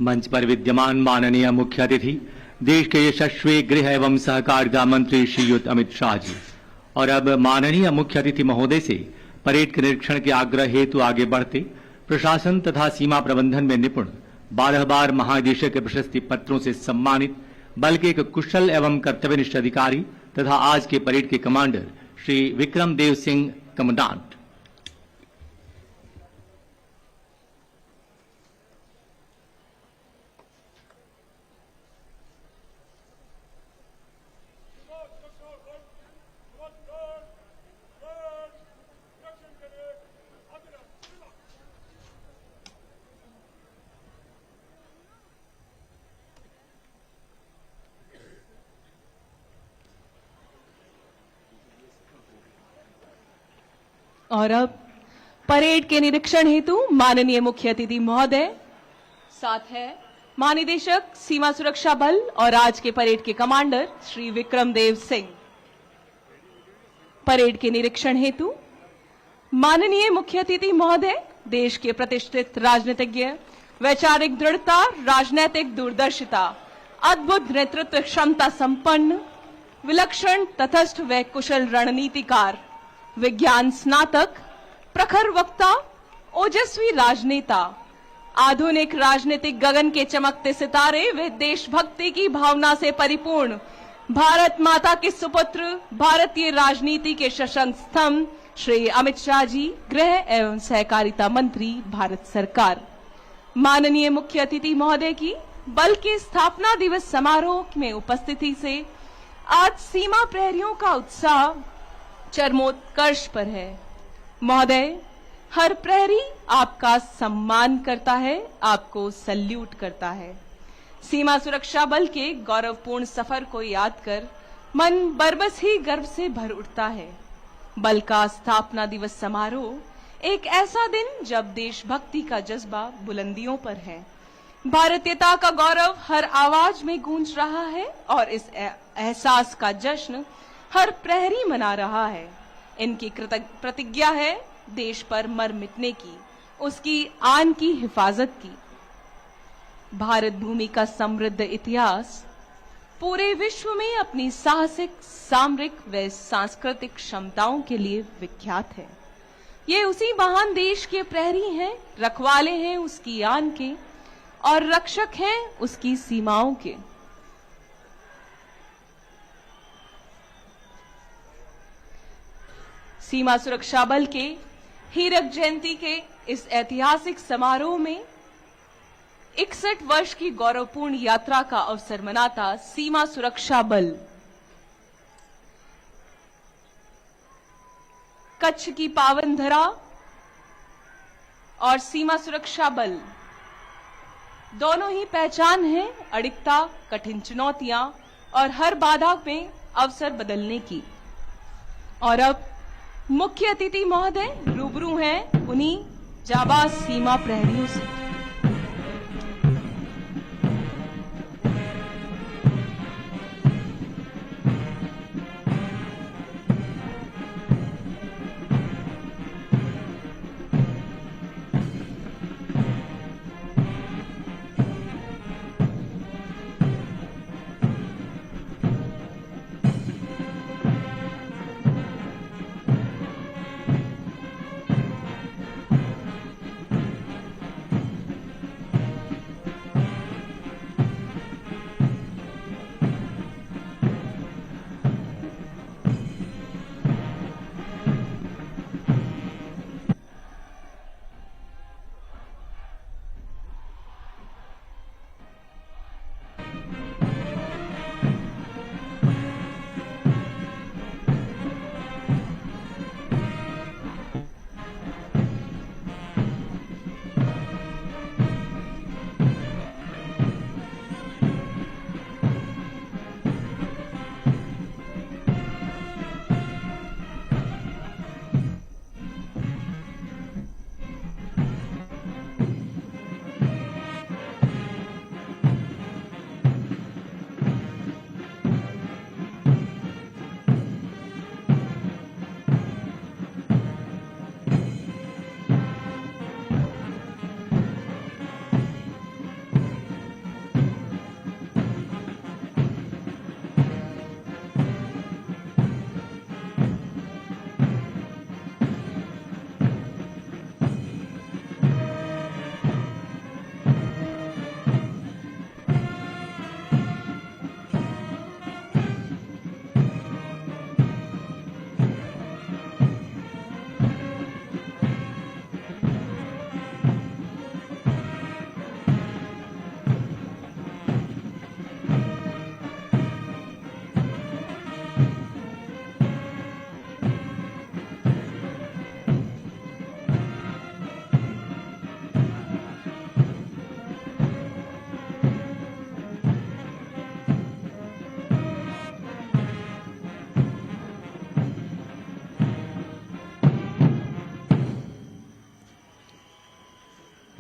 मंच पर विद्यमान माननीय मुख्य अतिथि देश के यशस्वी गृह एवं सहकारिता मंत्री श्रीयुत अमित शाह जी, और अब माननीय मुख्य अतिथि महोदय से परेड के निरीक्षण के आग्रह हेतु आगे बढ़ते प्रशासन तथा सीमा प्रबंधन में निपुण 12 बार महानिदेशक के प्रशस्ति पत्रों से सम्मानित बल के एक कुशल एवं कर्तव्यनिष्ठ अधिकारी तथा आज के परेड के कमांडर श्री विक्रम देव सिंह कमांडेंट। और अब परेड के निरीक्षण हेतु माननीय मुख्य अतिथि महोदय, साथ है महानिदेशक सीमा सुरक्षा बल और आज के परेड के कमांडर श्री विक्रम देव सिंह। परेड के निरीक्षण हेतु माननीय मुख्य अतिथि महोदय देश के प्रतिष्ठित राजनीतिज्ञ, वैचारिक दृढ़ता, राजनैतिक दूरदर्शिता, अद्भुत नेतृत्व क्षमता संपन्न, विलक्षण तटस्थ व कुशल रणनीतिकार, विज्ञान स्नातक, प्रखर वक्ता, ओजस्वी राजनेता, आधुनिक राजनीतिक गगन के चमकते सितारे व देशभक्ति की भावना से परिपूर्ण भारत माता के सुपुत्र, भारतीय राजनीति के सशक्त स्तंभ श्री अमित शाह जी, गृह एवं सहकारिता मंत्री, भारत सरकार। माननीय मुख्य अतिथि महोदय की बल के स्थापना दिवस समारोह में उपस्थिति से आज सीमा प्रहरियों का उत्साह चरमोत्कर्ष पर है। महोदय, हर प्रहरी आपका सम्मान करता है, आपको सल्यूट करता है। सीमा सुरक्षा बल के गौरवपूर्ण सफर को याद कर मन बरबस ही गर्व से भर उठता है। बल का स्थापना दिवस समारोह एक ऐसा दिन जब देशभक्ति का जज्बा बुलंदियों पर है, भारतीयता का गौरव हर आवाज में गूंज रहा है और इस एहसास का जश्न हर प्रहरी मना रहा है। इनकी प्रतिज्ञा है देश पर मर मिटने की, उसकी आन की हिफाजत की। भारत भूमि का समृद्ध इतिहास पूरे विश्व में अपनी साहसिक, सामरिक व सांस्कृतिक क्षमताओं के लिए विख्यात है। ये उसी महान देश के प्रहरी हैं, रखवाले हैं उसकी आन के और रक्षक हैं उसकी सीमाओं के। सीमा सुरक्षा बल के हीरक जयंती के इस ऐतिहासिक समारोह में 61 वर्ष की गौरवपूर्ण यात्रा का अवसर मनाता सीमा सुरक्षा बल कच्छ की पावन धरा और सीमा सुरक्षा बल दोनों ही पहचान है अडिगता, कठिन चुनौतियां और हर बाधा में अवसर बदलने की। और अब मुख्य अतिथि महोदय रूबरू हैं उन्हीं जाबाज सीमा प्रहरियों से।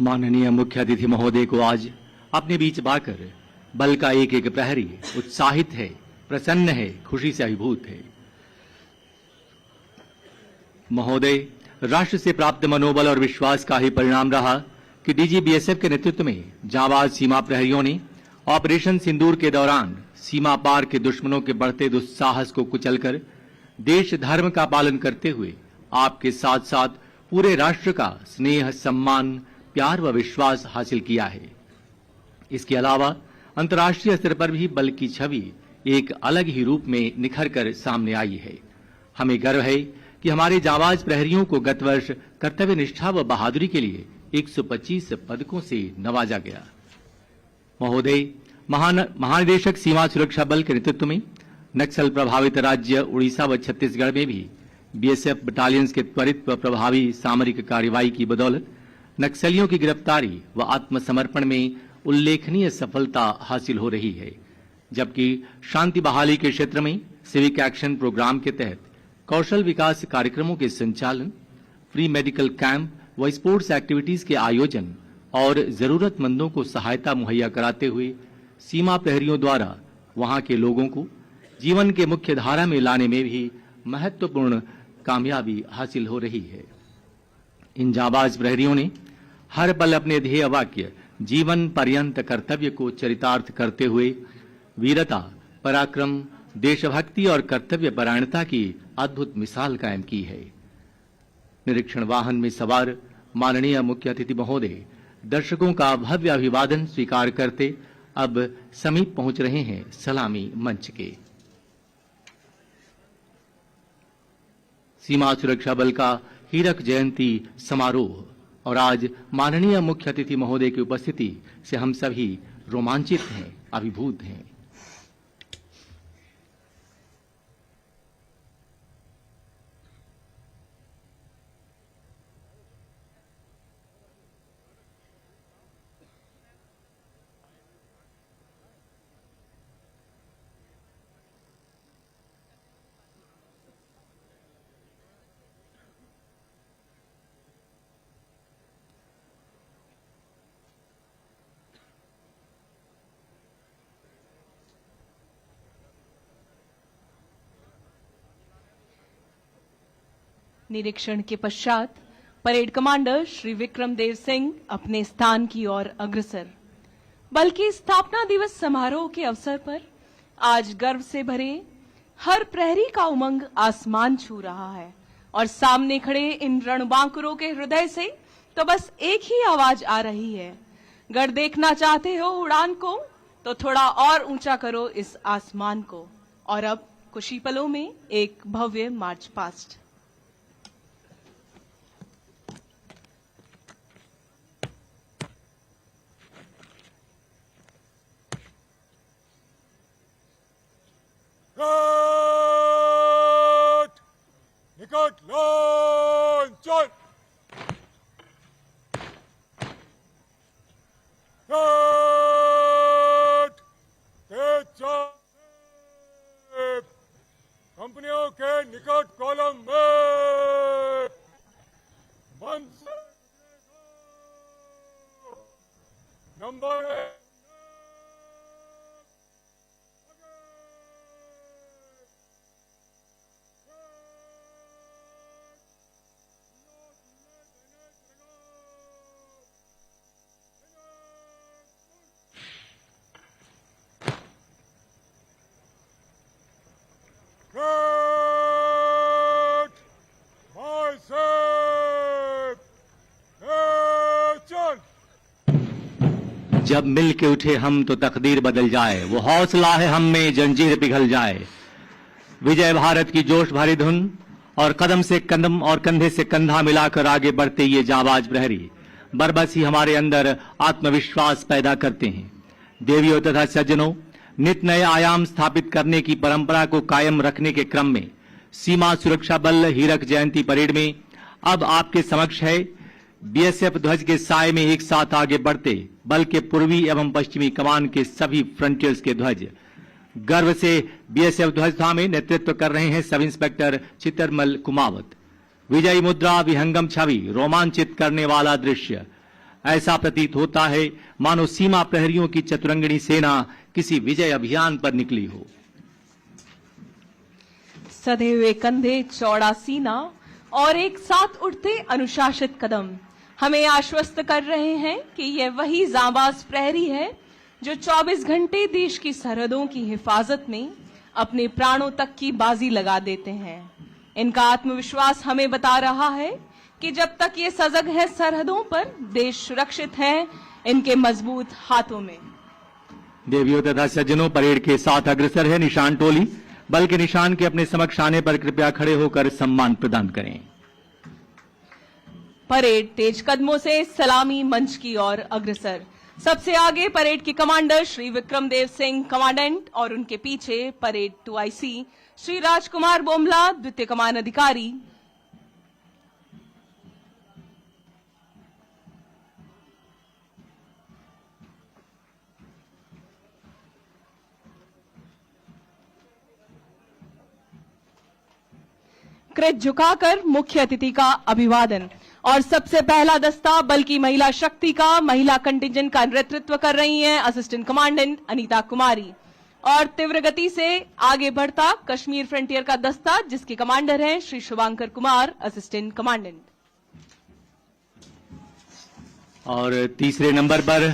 माननीय मुख्य अतिथि महोदय को आज अपने बीच पाकर बल का एक एक प्रहरी उत्साहित है, प्रसन्न है, खुशी से अभिभूत है। महोदय, राष्ट्र से प्राप्त मनोबल और विश्वास का ही परिणाम रहा कि डीजी बीएसएफ के नेतृत्व में जांबाज सीमा प्रहरियों ने ऑपरेशन सिंदूर के दौरान सीमा पार के दुश्मनों के बढ़ते दुस्साहस को कुचलकर देश धर्म का पालन करते हुए आपके साथ साथ पूरे राष्ट्र का स्नेह, सम्मान, प्यार व विश्वास हासिल किया है। इसके अलावा अंतर्राष्ट्रीय स्तर पर भी बल की छवि एक अलग ही रूप में निखर कर सामने आई है। हमें गर्व है कि हमारे जांबाज प्रहरियों को गत वर्ष कर्तव्य निष्ठा व बहादुरी के लिए 125 पदकों से नवाजा गया। महोदय, महानिदेशक सीमा सुरक्षा बल के नेतृत्व में नक्सल प्रभावित राज्य उड़ीसा व छत्तीसगढ़ में भी बीएसएफ बटालियंस के त्वरित व प्रभावी सामरिक कार्रवाई की बदौलत नक्सलियों की गिरफ्तारी व आत्मसमर्पण में उल्लेखनीय सफलता हासिल हो रही है, जबकि शांति बहाली के क्षेत्र में सिविक एक्शन प्रोग्राम के तहत कौशल विकास कार्यक्रमों के संचालन, फ्री मेडिकल कैंप व स्पोर्ट्स एक्टिविटीज के आयोजन और जरूरतमंदों को सहायता मुहैया कराते हुए सीमा प्रहरियों द्वारा वहां के लोगों को जीवन के मुख्य धारा में लाने में भी महत्वपूर्ण कामयाबी हासिल हो रही है। इन जांबाज प्रहरियों ने हर पल अपने ध्येय वाक्य जीवन पर्यंत कर्तव्य को चरितार्थ करते हुए वीरता, पराक्रम, देशभक्ति और कर्तव्य परायणता की अद्भुत मिसाल कायम की है। निरीक्षण वाहन में सवार माननीय मुख्य अतिथि महोदय दर्शकों का भव्य अभिवादन स्वीकार करते अब समीप पहुंच रहे हैं सलामी मंच के। सीमा सुरक्षा बल का हीरक जयंती समारोह और आज माननीय मुख्य अतिथि महोदय की उपस्थिति से हम सभी रोमांचित हैं, अभिभूत हैं। निरीक्षण के पश्चात परेड कमांडर श्री विक्रमदेव सिंह अपने स्थान की ओर अग्रसर। बल की स्थापना दिवस समारोह के अवसर पर आज गर्व से भरे हर प्रहरी का उमंग आसमान छू रहा है और सामने खड़े इन रणबांकुरों के हृदय से तो बस एक ही आवाज आ रही है, अगर देखना चाहते हो उड़ान को तो थोड़ा और ऊंचा करो इस आसमान को। और अब कुछ ही पलों में एक भव्य मार्च पास्ट। निकट लॉन्चर कंपनियों के निकट कॉलम में नंबर जब मिल के उठे हम तो तकदीर बदल जाए, वो हौसला है हम में जंजीर पिघल जाए। विजय भारत की जोश भरी धुन और कदम से कदम और कंधे से कंधा मिलाकर आगे बढ़ते ये जांबाज प्रहरी बरबस ही हमारे अंदर आत्मविश्वास पैदा करते हैं। देवियों तथा सज्जनों, नित नए आयाम स्थापित करने की परंपरा को कायम रखने के क्रम में सीमा सुरक्षा बल हीरक जयंती परेड में अब आपके समक्ष है बीएसएफ ध्वज के साए में एक साथ आगे बढ़ते बल के पूर्वी एवं पश्चिमी कमान के सभी फ्रंटियर्स के ध्वज। गर्व से बीएसएफ ध्वज थामे नेतृत्व कर रहे हैं सब इंस्पेक्टर चित्रमल कुमावत। विजयी मुद्रा, विहंगम छवि, रोमांचित करने वाला दृश्य। ऐसा प्रतीत होता है मानो सीमा प्रहरियों की चतुरंगिणी सेना किसी विजय अभियान पर निकली हो। सधे हुए कंधे, चौड़ा सीना और एक साथ उठते अनुशासित कदम हमें आश्वस्त कर रहे हैं कि यह वही जांबाज प्रहरी है जो 24 घंटे देश की सरहदों की हिफाजत में अपने प्राणों तक की बाजी लगा देते हैं। इनका आत्मविश्वास हमें बता रहा है कि जब तक ये सजग है सरहदों पर, देश सुरक्षित है इनके मजबूत हाथों में। देवियों तथा सज्जनों, परेड के साथ अग्रसर है निशान टोली। बल के निशान के अपने समक्ष आने पर कृपया खड़े होकर सम्मान प्रदान करें। परेड तेज कदमों से सलामी मंच की ओर अग्रसर। सबसे आगे परेड के कमांडर श्री विक्रमदेव सिंह कमांडेंट और उनके पीछे परेड 2IC श्री राजकुमार बोमला द्वितीय कमान अधिकारी। कृत झुकाकर मुख्य अतिथि का अभिवादन। और सबसे पहला दस्ता बल की महिला शक्ति का महिला कंटिजेंट का नेतृत्व कर रही हैं असिस्टेंट कमांडेंट अनीता कुमारी। और तीव्र गति से आगे बढ़ता कश्मीर फ्रंटियर का दस्ता जिसके कमांडर हैं श्री शुभांकर कुमार असिस्टेंट कमांडेंट। और तीसरे नंबर पर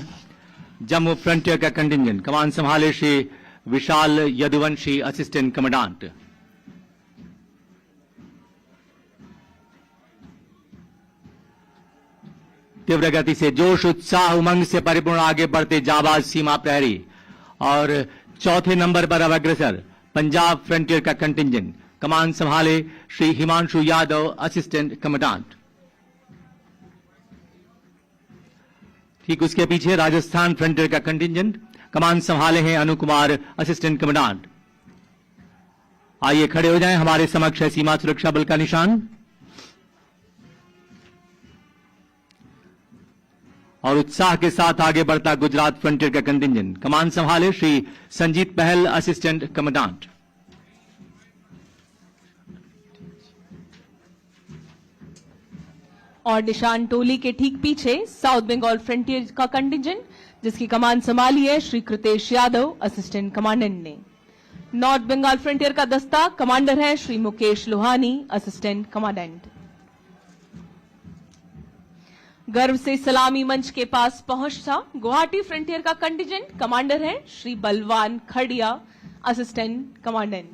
जम्मू फ्रंटियर का कंटिजेंट कमान संभाले श्री विशाल यदुवंशी असिस्टेंट कमांडेंट। तीव्र गति से जोश, उत्साह, उमंग से परिपूर्ण आगे बढ़ते जाबाज सीमा प्रहरी। और चौथे नंबर पर अब अग्रसर पंजाब फ्रंटियर का कंटिजेंट कमान संभाले श्री हिमांशु यादव असिस्टेंट कमांडेंट। ठीक उसके पीछे राजस्थान फ्रंटियर का कंटिजेंट कमान संभाले हैं अनु कुमार असिस्टेंट कमांडेंट। आइए खड़े हो जाएं, हमारे समक्ष है सीमा सुरक्षा बल का निशान। और उत्साह के साथ आगे बढ़ता गुजरात फ्रंटियर का कंटिजेंट कमान संभाले श्री संजीत पहल असिस्टेंट कमांडेंट। और निशान टोली के ठीक पीछे साउथ बंगाल फ्रंटियर का कंटिजेंट जिसकी कमान संभाली है श्री कृतेश यादव असिस्टेंट कमांडेंट ने। नॉर्थ बंगाल फ्रंटियर का दस्ता कमांडर है श्री मुकेश लोहानी असिस्टेंट कमांडेंट। गर्व से सलामी मंच के पास पहुंचता गुवाहाटी फ्रंटियर का कंटिजेंट कमांडर है श्री बलवान खड़िया असिस्टेंट कमांडेंट।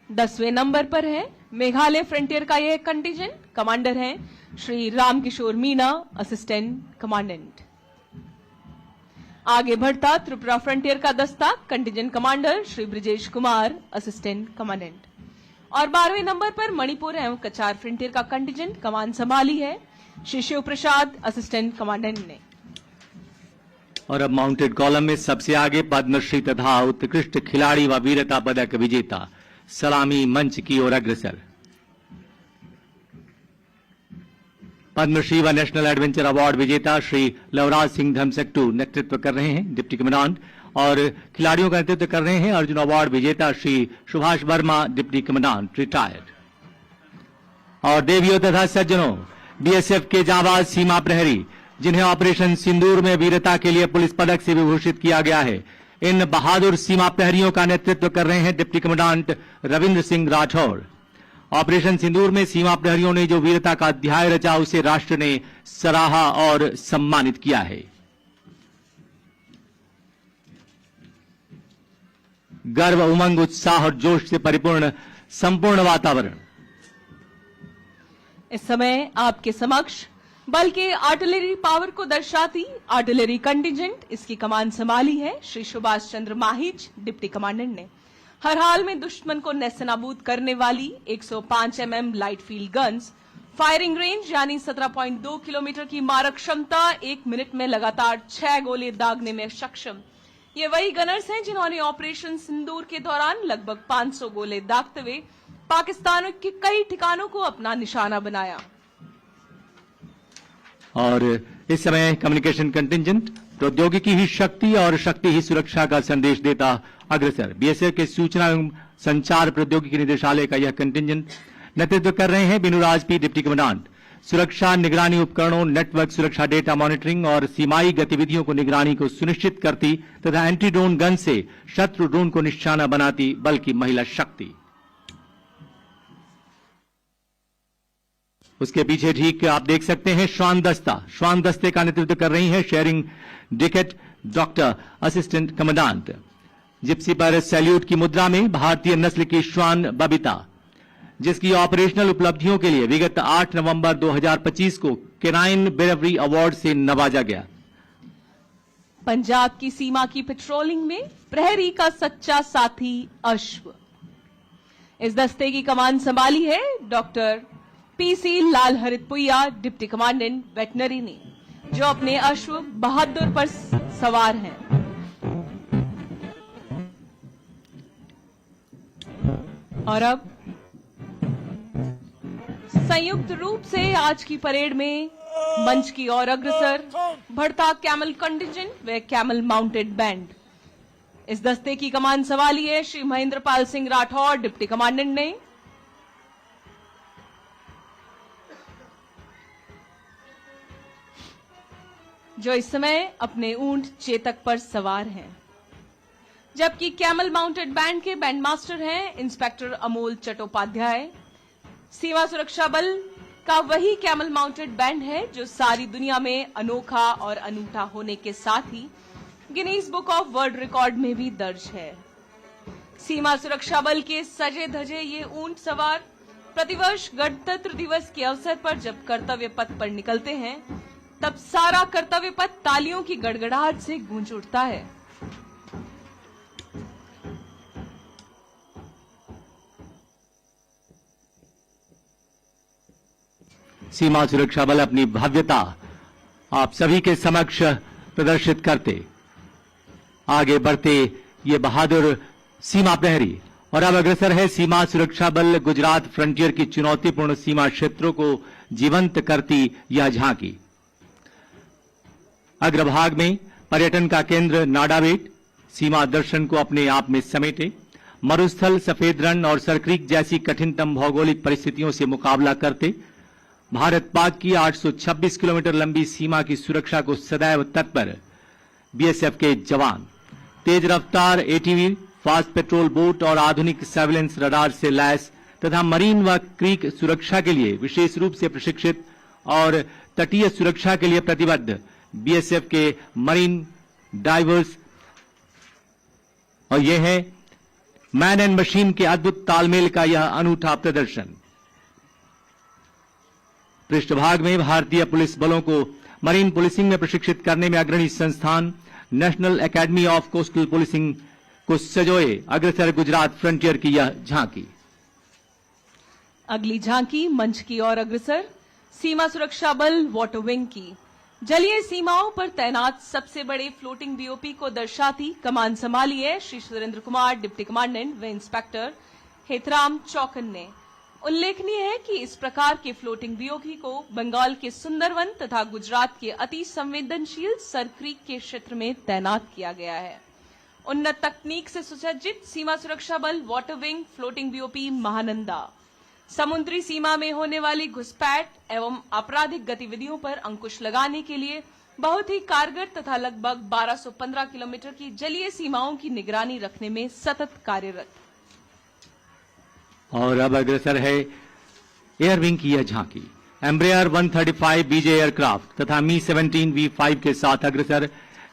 दसवें नंबर पर है मेघालय फ्रंटियर का यह कंटिजेंट कमांडर है श्री रामकिशोर मीणा असिस्टेंट कमांडेंट। आगे बढ़ता त्रिपुरा फ्रंटियर का दस्ता contingent commander Shri Brijesh Kumar assistant commandant. और 12वें नंबर पर मणिपुर एवं कचार फ्रंटियर का कंटिजेंट कमान संभाली है श्री शिव प्रसाद असिस्टेंट कमांडेंट ने। और अब माउंटेड कॉलम में सबसे आगे पद्मश्री तथा उत्कृष्ट खिलाड़ी व वीरता पदक विजेता सलामी मंच की ओर अग्रसर। पद्मश्री व नेशनल एडवेंचर अवार्ड विजेता श्री लवराज सिंह धमसक्टू नेतृत्व कर रहे हैं डिप्टी कमांडेंट। और खिलाड़ियों का नेतृत्व कर रहे हैं अर्जुन अवार्ड विजेता Shri Subhash Verma deputy commandant retired. और देवियों तथा सज्जनों, बीएसएफ के जाबाज सीमा प्रहरी जिन्हें ऑपरेशन सिंदूर में वीरता के लिए पुलिस पदक से विभूषित किया गया है, इन बहादुर सीमा प्रहरियों का नेतृत्व कर रहे हैं deputy commandant Ravindra Singh Rathore. Operation Sindoor में सीमा प्रहरियों ने जो वीरता का अध्याय रचा उसे राष्ट्र ने सराहा और सम्मानित किया है। गर्व, उमंग, उत्साह और जोश से परिपूर्ण संपूर्ण वातावरण। इस समय आपके समक्ष बल के आर्टिलरी पावर को दर्शाती आर्टिलरी कंटिजेंट इसकी कमान संभाली है श्री सुभाष चंद्र माहिज डिप्टी कमांडेंट ने। हर हाल में दुश्मन को नेस्तनाबूद करने वाली 105 mm light field guns, firing range यानी 17.2 किलोमीटर की मारक क्षमता, 1 मिनट में लगातार 6 गोले दागने में सक्षम। ये वही गनर्स हैं जिन्होंने ऑपरेशन सिंदूर के दौरान लगभग 500 गोले दागते हुए पाकिस्तान के कई ठिकानों को अपना निशाना बनाया। और इस समय कम्युनिकेशन कंटिजेंट प्रौद्योगिकी ही शक्ति और शक्ति ही सुरक्षा का संदेश देता अग्रसर। बीएसएफ के सूचना एवं संचार प्रौद्योगिकी निदेशालय का यह कंटिजेंट नेतृत्व कर रहे हैं बिनु राजपी, डिप्टी कमांडेंट। सुरक्षा निगरानी उपकरणों, नेटवर्क सुरक्षा, डेटा मॉनिटरिंग और सीमाई गतिविधियों को निगरानी को सुनिश्चित करती तथा एंटी ड्रोन गन से शत्रु ड्रोन को निशाना बनाती बल की महिला शक्ति। उसके पीछे ठीक आप देख सकते हैं श्वान दस्ता। श्वान दस्ते का नेतृत्व कर रही हैं sharing decade doctor, assistant commandant. Gypsy पर सैल्यूट की मुद्रा में भारतीय नस्ल की श्वान बबीता, जिसकी ऑपरेशनल उपलब्धियों के लिए विगत 8 नवंबर 2025 को केनाइन ब्रेवरी अवार्ड से नवाजा गया। पंजाब की सीमा की पेट्रोलिंग में प्रहरी का सच्चा साथी अश्व। इस दस्ते की कमान संभाली है डॉक्टर पीसी लाल हरितपुइया, डिप्टी कमांडेंट वेटनरी ने, जो अपने अश्व बहादुर पर सवार हैं। और अब संयुक्त रूप से आज की परेड में मंच की ओर अग्रसर बढ़ता कैमल कंटिजेंट व कैमल माउंटेड बैंड। इस दस्ते की कमान संभाली है श्री महेंद्रपाल सिंह राठौर, डिप्टी कमांडेंट ने। जो इस समय अपने ऊंट चेतक पर सवार हैं, जबकि कैमल माउंटेड बैंड के बैंड मास्टर हैं इंस्पेक्टर अमोल चट्टोपाध्याय। सीमा सुरक्षा बल का वही कैमल माउंटेड बैंड है जो सारी दुनिया में अनोखा और अनूठा होने के साथ ही Guinness Book of World Record में भी दर्ज है। सीमा सुरक्षा बल के सजे धजे ये ऊंट सवार प्रतिवर्ष गणतंत्र दिवस के अवसर पर जब कर्तव्य पथ पर निकलते हैं, तब सारा कर्तव्य पथ तालियों की गड़गड़ाहट से गूंज उठता है। सीमा सुरक्षा बल अपनी भव्यता आप सभी के समक्ष प्रदर्शित करते आगे बढ़ते ये बहादुर सीमा प्रहरी। और अब अग्रसर है सीमा सुरक्षा बल गुजरात फ्रंटियर की चुनौतीपूर्ण सीमा क्षेत्रों को जीवंत करती यह झांकी। अग्रभाग में पर्यटन का केंद्र नाडाबेट सीमा दर्शन को अपने आप में समेटे। मरुस्थल, सफेद रण और सरक्रीक जैसी कठिनतम भौगोलिक परिस्थितियों से मुकाबला करते भारत पाक की 826 किलोमीटर लंबी सीमा की सुरक्षा को सदैव तत्पर बीएसएफ के जवान तेज रफ्तार एटीवी, फास्ट पेट्रोल बोट और आधुनिक सर्विलेंस रडार से लैस तथा मरीन व क्रीक सुरक्षा के लिए विशेष रूप से प्रशिक्षित और तटीय सुरक्षा के लिए प्रतिबद्ध बीएसएफ के मरीन डाइवर्स। और यह है मैन एंड मशीन के अद्भुत तालमेल का यह अनूठा प्रदर्शन। पृष्ठभाग में भारतीय पुलिस बलों को मरीन पुलिसिंग में प्रशिक्षित करने में अग्रणी संस्थान national academy of coastal policing को सजोए अग्रसर गुजरात फ्रंटियर की यह झांकी। अगली झांकी मंच की ओर अग्रसर सीमा सुरक्षा बल वाटर विंग की जलीय सीमाओं पर तैनात सबसे बड़े फ्लोटिंग बीओपी को दर्शाती कमान संभाली है श्री सुरेंद्र कुमार, डिप्टी कमांडेंट व इंस्पेक्टर हेतराम चौकन ने। उल्लेखनीय है कि इस प्रकार के फ्लोटिंग बीओपी को बंगाल के सुंदरवन तथा गुजरात के अति संवेदनशील सरक्रीक के क्षेत्र में तैनात किया गया है। उन्नत तकनीक से सुसज्जित सीमा सुरक्षा बल water wing floating BOP Mahananda समुद्री सीमा में होने वाली घुसपैठ एवं आपराधिक गतिविधियों पर अंकुश लगाने के लिए बहुत ही कारगर तथा लगभग 1215 किलोमीटर की जलीय सीमाओं की निगरानी रखने में सतत कार्यरत। और अब अग्रसर है एयर विंग की यह झांकी। एम्ब्रेयर 135 बीजे एयरक्राफ्ट तथा मी 17 V5 के साथ अग्रसर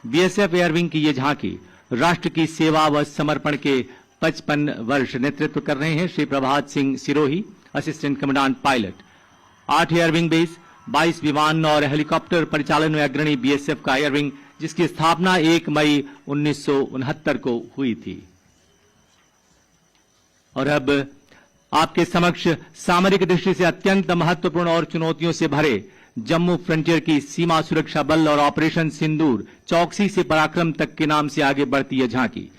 बीएसएफ एयर विंग की यह झांकी राष्ट्र की सेवा व समर्पण के 55 वर्ष नेतृत्व कर रहे हैं Shri Prabhat Singh Sirohi, assistant commandant pilot. 8 air wing base, 22 विमान और हेलीकॉप्टर परिचालन में अग्रणी बीएसएफ का एयर विंग, जिसकी स्थापना 1 मई 1969 को हुई थी। और अब आपके समक्ष सामरिक दृष्टि से अत्यंत महत्वपूर्ण और चुनौतियों से भरे जम्मू फ्रंटियर की सीमा सुरक्षा बल और ऑपरेशन सिंदूर चौकसी से पराक्रम तक के नाम से आगे बढ़ती है झांकी।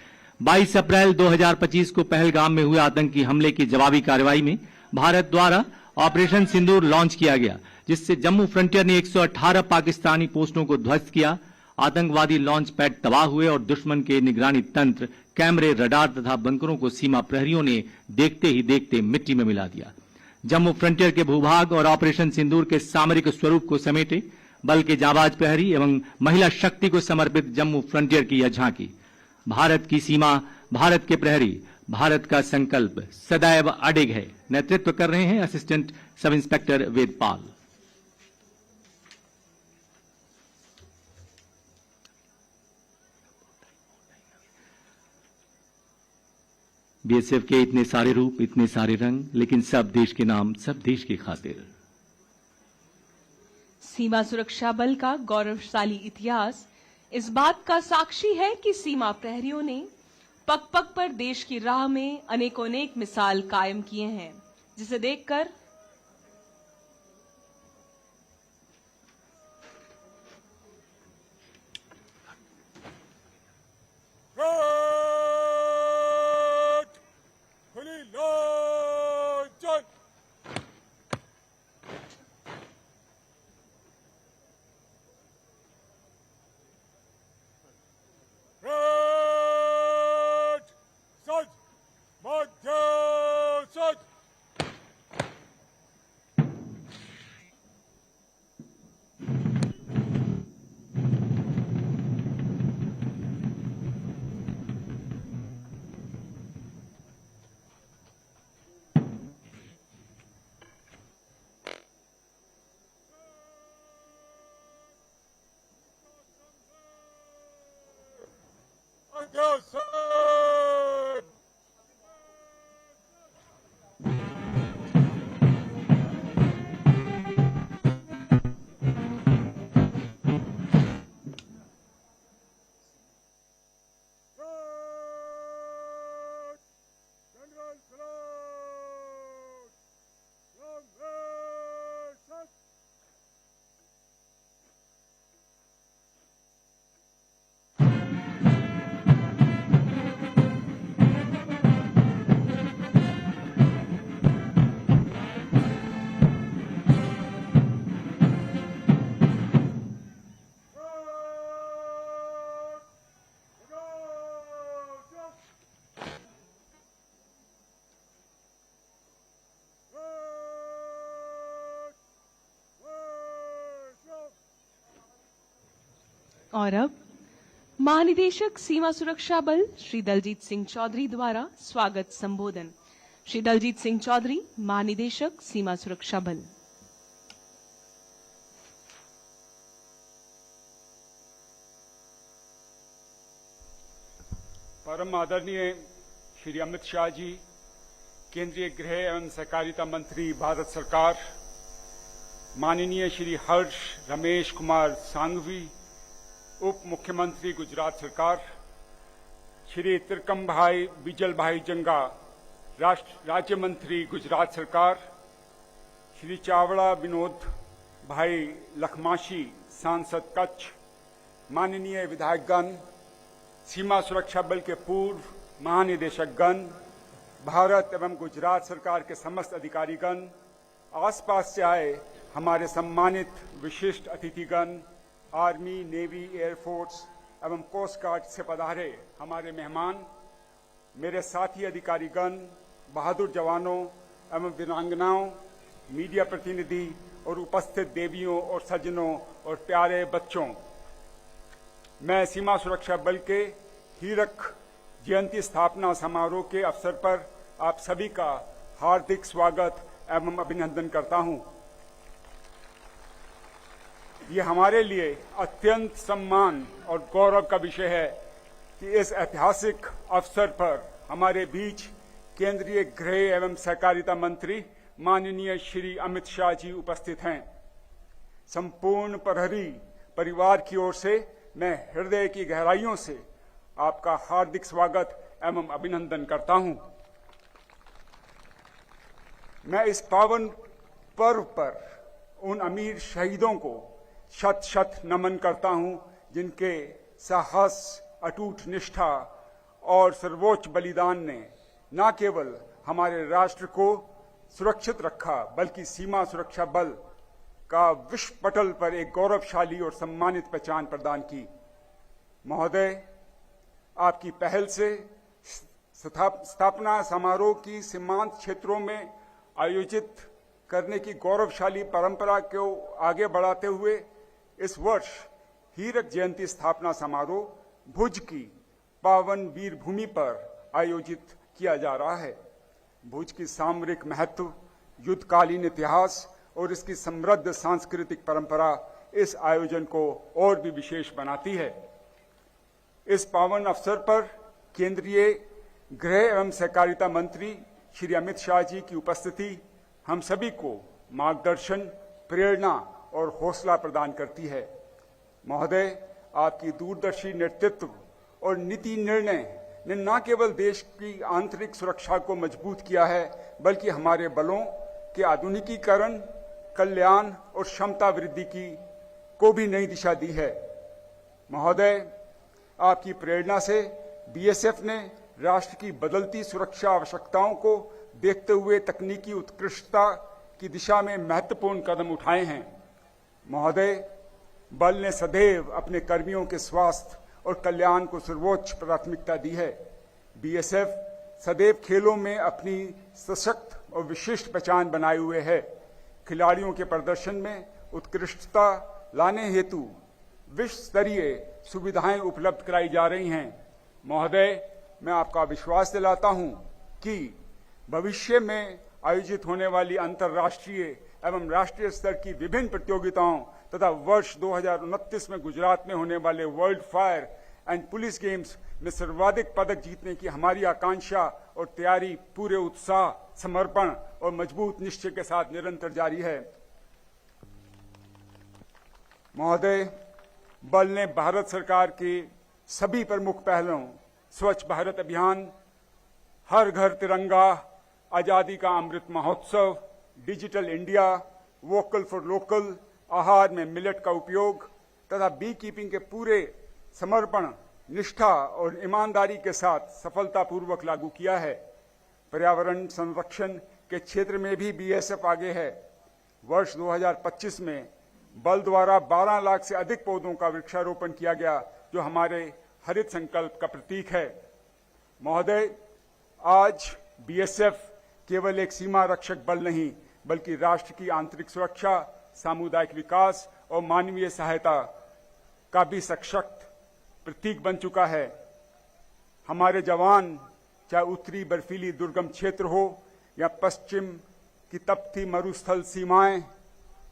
22 अप्रैल 2025 को पहलगाम में हुए आतंकी हमले की जवाबी कार्रवाई में भारत द्वारा ऑपरेशन सिंदूर लॉन्च किया गया, जिससे जम्मू फ्रंटियर ने 118 पाकिस्तानी पोस्टों को ध्वस्त किया। आतंकवादी लॉन्च पैड तबाह हुए और दुश्मन के निगरानी तंत्र, कैमरे, रडार तथा बंकरों को सीमा प्रहरियों ने देखते ही देखते मिट्टी में मिला दिया। जम्मू फ्रंटियर के भूभाग और ऑपरेशन सिंदूर के सामरिक स्वरूप को समेटे बल के जाबाज प्रहरी एवं महिला शक्ति को समर्पित जम्मू फ्रंटियर की यह झांकी। भारत की सीमा, भारत के प्रहरी, भारत का संकल्प सदैव अडिग है। नेतृत्व कर रहे हैं assistant sub inspector Vedpal. BSF के इतने सारे रूप, इतने सारे रंग, लेकिन सब देश के नाम, सब देश की खातिर। सीमा सुरक्षा बल का गौरवशाली इतिहास इस बात का साक्षी है कि सीमा प्रहरियों ने पग पग पर देश की राह में अनेकों मिसाल कायम किए हैं, जिसे देखकर और अब महानिदेशक सीमा सुरक्षा बल श्री दलजीत सिंह चौधरी द्वारा स्वागत संबोधन। श्री दलजीत सिंह चौधरी, महानिदेशक सीमा सुरक्षा बल। परम आदरणीय श्री अमित शाह जी, केंद्रीय गृह एवं सहकारिता मंत्री भारत सरकार, माननीय श्री हर्ष रमेश कुमार सांघवी, उप मुख्यमंत्री गुजरात सरकार, श्री तिरकम भाई बिजल भाई जंगा, राज्य मंत्री गुजरात सरकार, श्री चावड़ा विनोद भाई लखमाशी, सांसद कच्छ, माननीय विधायकगण, सीमा सुरक्षा बल के पूर्व महानिदेशकगण, भारत एवं गुजरात सरकार के समस्त अधिकारीगण, आसपास से आए हमारे सम्मानित विशिष्ट अतिथिगण, आर्मी, नेवी, एयरफोर्स एवं कोस्ट गार्ड से पधारे हमारे मेहमान, मेरे साथी अधिकारीगण, बहादुर जवानों एवं वीरांगनाओं, मीडिया प्रतिनिधि और उपस्थित देवियों और सज्जनों और प्यारे बच्चों, मैं सीमा सुरक्षा बल के हीरक जयंती स्थापना समारोह के अवसर पर आप सभी का हार्दिक स्वागत एवं अभिनंदन करता हूं। ये हमारे लिए अत्यंत सम्मान और गौरव का विषय है कि इस ऐतिहासिक अवसर पर हमारे बीच केंद्रीय गृह एवं सहकारिता मंत्री माननीय श्री अमित शाह जी उपस्थित हैं। संपूर्ण प्रहरी परिवार की ओर से मैं हृदय की गहराइयों से आपका हार्दिक स्वागत एवं अभिनंदन करता हूं। मैं इस पावन पर्व पर उन अमीर शहीदों को शत शत नमन करता हूं जिनके साहस, अटूट निष्ठा और सर्वोच्च बलिदान ने न केवल हमारे राष्ट्र को सुरक्षित रखा बल्कि सीमा सुरक्षा बल का विश्व पटल पर एक गौरवशाली और सम्मानित पहचान प्रदान की। महोदय, आपकी पहल से स्थापना समारोह की सीमांत क्षेत्रों में आयोजित करने की गौरवशाली परंपरा को आगे बढ़ाते हुए इस वर्ष हीरक जयंती स्थापना समारोह भुज की पावन वीर भूमि पर आयोजित किया जा रहा है। भुज की सामरिक महत्व, युद्धकालीन इतिहास और इसकी समृद्ध सांस्कृतिक परंपरा इस आयोजन को और भी विशेष बनाती है। इस पावन अवसर पर केंद्रीय गृह एवं सहकारिता मंत्री श्री अमित शाह जी की उपस्थिति हम सभी को मार्गदर्शन, प्रेरणा और हौसला प्रदान करती है। महोदय, आपकी दूरदर्शी नेतृत्व और नीति निर्णय ने न केवल देश की आंतरिक सुरक्षा को मजबूत किया है, बल्कि हमारे बलों के आधुनिकीकरण, कल्याण और क्षमता वृद्धि को भी नई दिशा दी है। महोदय, आपकी प्रेरणा से बीएसएफ ने राष्ट्र की बदलती सुरक्षा आवश्यकताओं को देखते हुए तकनीकी उत्कृष्टता की दिशा में महत्वपूर्ण कदम उठाए हैं। महोदय, बल ने सदैव अपने कर्मियों के स्वास्थ्य और कल्याण को सर्वोच्च प्राथमिकता दी है। बीएसएफ सदैव खेलों में अपनी सशक्त और विशिष्ट पहचान बनाए हुए है। खिलाड़ियों के प्रदर्शन में उत्कृष्टता लाने हेतु विश्व स्तरीय सुविधाएं उपलब्ध कराई जा रही हैं। महोदय, मैं आपका विश्वास दिलाता हूं कि भविष्य में आयोजित होने वाली अंतर्राष्ट्रीय एवं राष्ट्रीय स्तर की विभिन्न प्रतियोगिताओं तथा वर्ष 2029 में गुजरात में होने वाले world fire and police games में सर्वाधिक पदक जीतने की हमारी आकांक्षा और तैयारी पूरे उत्साह, समर्पण और मजबूत निश्चय के साथ निरंतर जारी है। महोदय, बल ने भारत सरकार के सभी प्रमुख पहलों, स्वच्छ भारत अभियान, हर घर तिरंगा, आजादी का Amrit Mahotsav, digital India, vocal for local, आहार में मिलेट का उपयोग तथा बी कीपिंग के पूरे समर्पण, निष्ठा और ईमानदारी के साथ सफलतापूर्वक लागू किया है। पर्यावरण संरक्षण के क्षेत्र में भी बीएसएफ आगे है। वर्ष 2025 में बल द्वारा 12 लाख से अधिक पौधों का वृक्षारोपण किया गया, जो हमारे हरित संकल्प का प्रतीक है। महोदय, आज बीएसएफ केवल एक सीमा रक्षक बल नहीं, बल्कि राष्ट्र की आंतरिक सुरक्षा, सामुदायिक विकास और मानवीय सहायता का भी सशक्त प्रतीक बन चुका है। हमारे जवान चाहे उत्तरी बर्फीली दुर्गम क्षेत्र हो या पश्चिम की तपती मरुस्थल सीमाएं,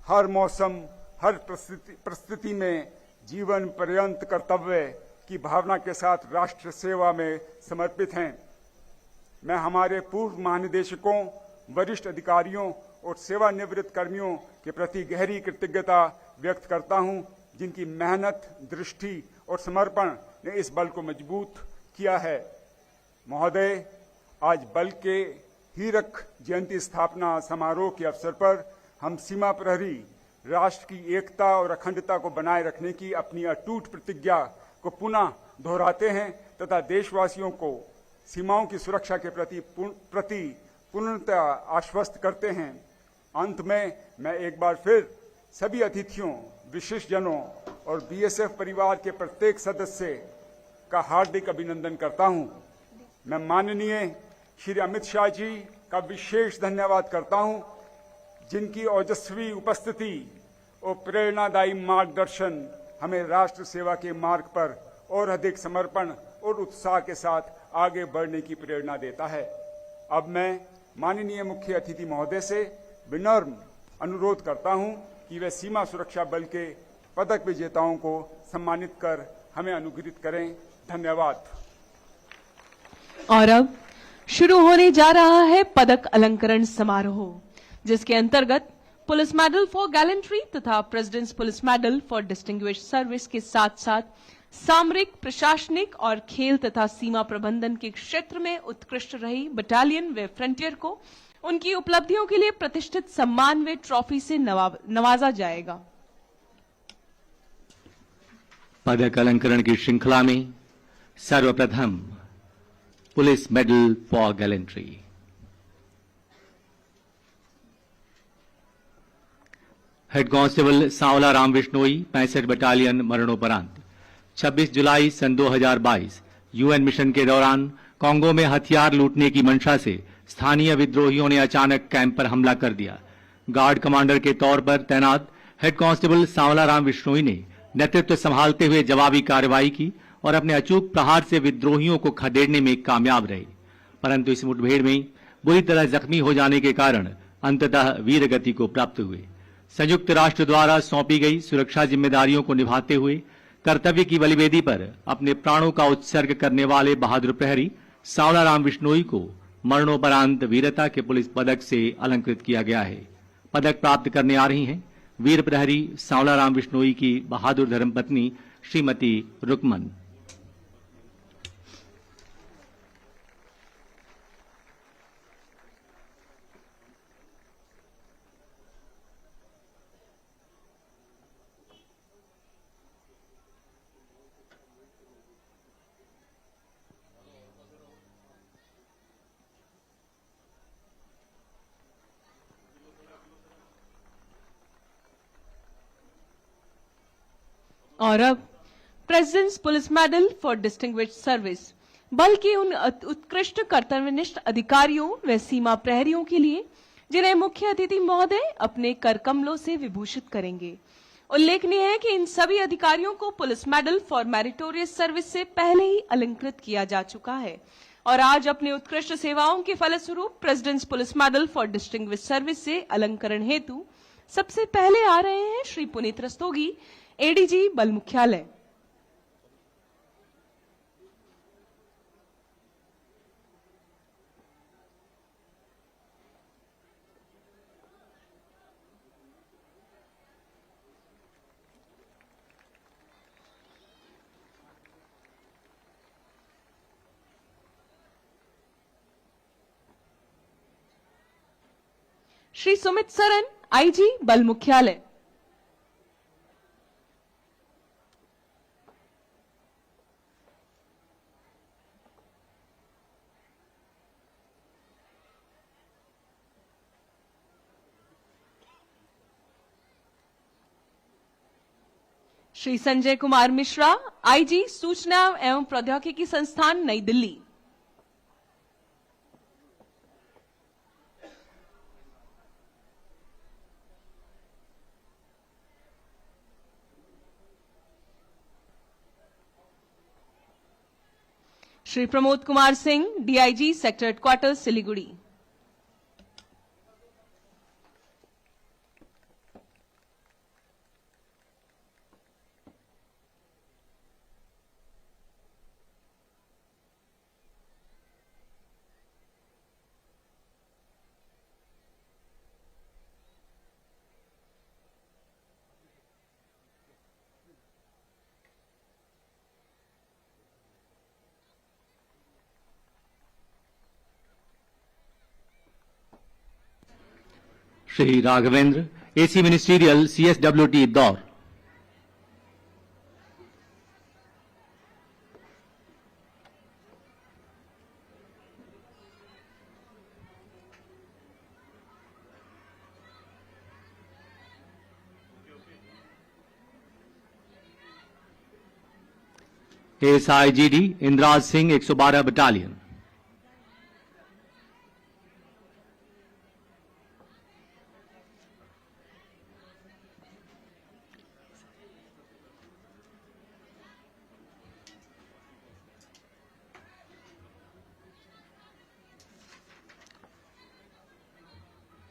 हर मौसम, हर परिस्थिति में जीवन पर्यंत कर्तव्य की भावना के साथ राष्ट्र सेवा में समर्पित हैं। मैं हमारे पूर्व महानिदेशकों, वरिष्ठ अधिकारियों और सेवानिवृत्त कर्मियों के प्रति गहरी कृतज्ञता व्यक्त करता हूं, जिनकी मेहनत, दृष्टि और समर्पण ने इस बल को मजबूत किया है। महोदय, आज बल के हीरक जयंती स्थापना समारोह के अवसर पर हम सीमा प्रहरी राष्ट्र की एकता और अखंडता को बनाए रखने की अपनी अटूट प्रतिज्ञा को पुनः दोहराते हैं तथा देशवासियों को सीमाओं की सुरक्षा के प्रति पूर्णतः आश्वस्त करते हैं। अंत में मैं एक बार फिर सभी अतिथियों, विशिष्टजनों और बीएसएफ परिवार के प्रत्येक सदस्य का हार्दिक अभिनंदन करता हूं। मैं माननीय श्री अमित शाह जी का विशेष धन्यवाद करता हूं, जिनकी ओजस्वी उपस्थिति और प्रेरणादायी मार्गदर्शन हमें राष्ट्र सेवा के मार्ग पर और अधिक समर्पण और उत्साह के साथ आगे बढ़ने की प्रेरणा देता है। अब मैं माननीय मुख्य अतिथि महोदय से विनम्र अनुरोध करता हूं कि वे सीमा सुरक्षा बल के पदक विजेताओं को सम्मानित कर हमें अनुग्रहित करें। धन्यवाद। और अब शुरू होने जा रहा है पदक अलंकरण समारोह, जिसके अंतर्गत पुलिस मेडल फॉर गैलेंट्री तथा presidents police medal for distinguished service के साथ साथ सामरिक, प्रशासनिक और खेल तथा सीमा प्रबंधन के क्षेत्र में उत्कृष्ट रही बटालियन व फ्रंटियर को उनकी उपलब्धियों के लिए प्रतिष्ठित सम्मान व ट्रॉफी से नवाजा जाएगा। पदक अलंकरण की श्रृंखला में सर्वप्रथम police medal for gallantry. Head constable Sanwla Ram Bishnoi 65 battalion मरणोपरांत 26 जुलाई सन 2022 यूएन मिशन के दौरान कांगो में हथियार लूटने की मंशा से स्थानीय विद्रोहियों ने अचानक कैंप पर हमला कर दिया। गार्ड कमांडर के तौर पर तैनात हेड कांस्टेबल सांवलाराम विश्नोई ने नेतृत्व संभालते हुए जवाबी कार्रवाई की और अपने अचूक प्रहार से विद्रोहियों को खदेड़ने में कामयाब रहे, परंतु इस मुठभेड़ में बुरी तरह जख्मी हो जाने के कारण अंततः वीरगति को प्राप्त हुए। संयुक्त राष्ट्र द्वारा सौंपी गई सुरक्षा जिम्मेदारियों को निभाते हुए कर्तव्य की बलिवेदी पर अपने प्राणों का उत्सर्ग करने वाले बहादुर प्रहरी सांवलाराम विश्नोई को मरणोपरांत वीरता के पुलिस पदक से अलंकृत किया गया है। पदक प्राप्त करने आ रही हैं वीर प्रहरी सांवलाराम विश्नोई की बहादुर धर्मपत्नी श्रीमती रुकमन। और अब presidents police medal for distinguished service बल के उन उत्कृष्ट कर्तव्यनिष्ठ अधिकारियों व सीमा प्रहरियों के लिए जिन्हें मुख्य अतिथि महोदय अपने कर कमलों से विभूषित करेंगे। उल्लेखनीय है कि इन सभी अधिकारियों को police medal for meritorious service से पहले ही अलंकृत किया जा चुका है और आज अपनी उत्कृष्ट सेवाओं के फलस्वरूप presidents police medal for distinguished service से अलंकरण हेतु सबसे पहले आ रहे हैं श्री पुनीत रस्तोगी, एडीजी बल मुख्यालय। श्री सुमित सरन, आईजी बल मुख्यालय। श्री संजय कुमार मिश्रा, आईजी सूचना एवं प्रौद्योगिकी संस्थान, New Delhi. Shri Pramod Kumar Singh, DIG sector headquarters, Siliguri. Shri Raghavendra, AC ministerial, CSWT, दौर। SIGD Indraj Singh, 112 battalion.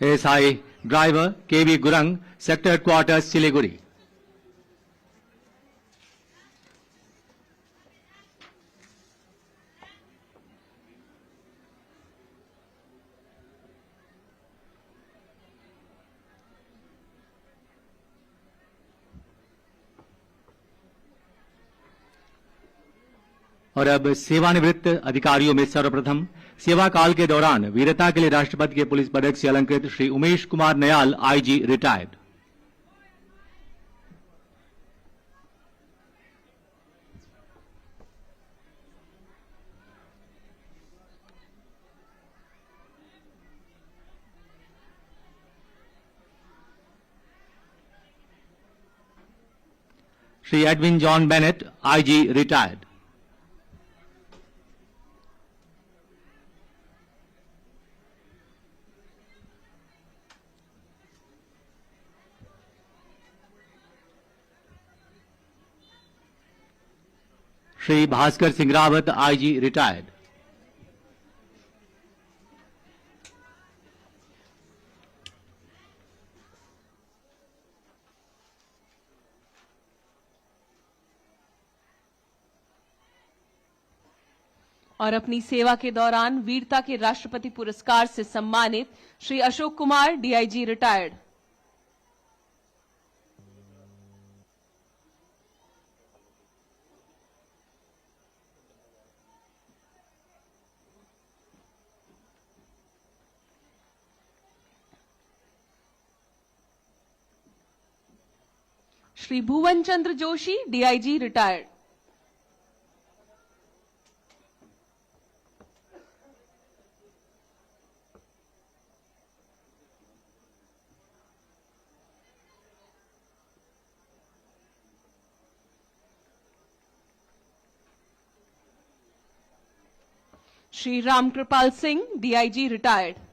SI driver KV Gurung, sector headquarters, Siliguri. और अब सेवानिवृत्त अधिकारियों में सर्वप्रथम सेवा काल के दौरान वीरता के लिए राष्ट्रपति के पुलिस पदक से अलंकृत Shri Umesh Kumar Nayal, IG, retired. Shri Edwin John Bennett, IG, retired. Shri Bhaskar Singh Rawat, IG retired. और अपनी सेवा के दौरान वीरता के राष्ट्रपति पुरस्कार से सम्मानित Shri Ashok Kumar, DIG retired. Shri Bhuvan Chandra Joshi, DIG retired. Shri Ramkripal Singh, DIG retired.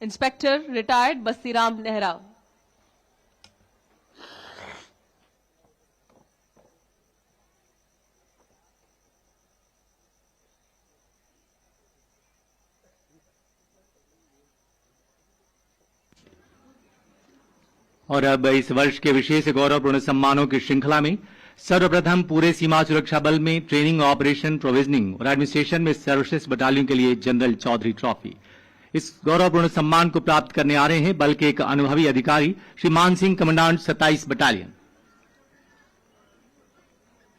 Inspector retired Bastiram Nehra. और अब इस वर्ष के विशेष गौरवपूर्ण सम्मानों की श्रृंखला में सर्वप्रथम पूरे सीमा सुरक्षा बल में ट्रेनिंग, ऑपरेशन, प्रोविजनिंग और एडमिनिस्ट्रेशन में सर्वश्रेष्ठ बटालियन के लिए जनरल चौधरी ट्रॉफी। इस गौरवपूर्ण सम्मान को प्राप्त करने आ रहे हैं बल के एक अनुभवी अधिकारी श्री मान सिंह, कमांडेंट 27 बटालियन।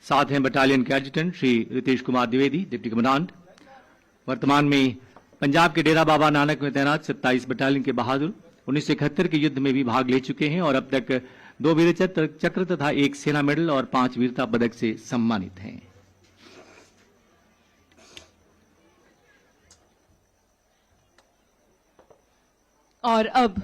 साथ हैं बटालियन के adjutant Shri Ritesh Kumar Dwivedi, deputy commandant. वर्तमान में पंजाब के डेरा बाबा नानक में तैनात 27 बटालियन के बहादुर 1971 के युद्ध में भी भाग ले चुके हैं और अब तक 2 वीर चक्र तथा 1 सेना मेडल और 5 वीरता पदक से सम्मानित हैं। और अब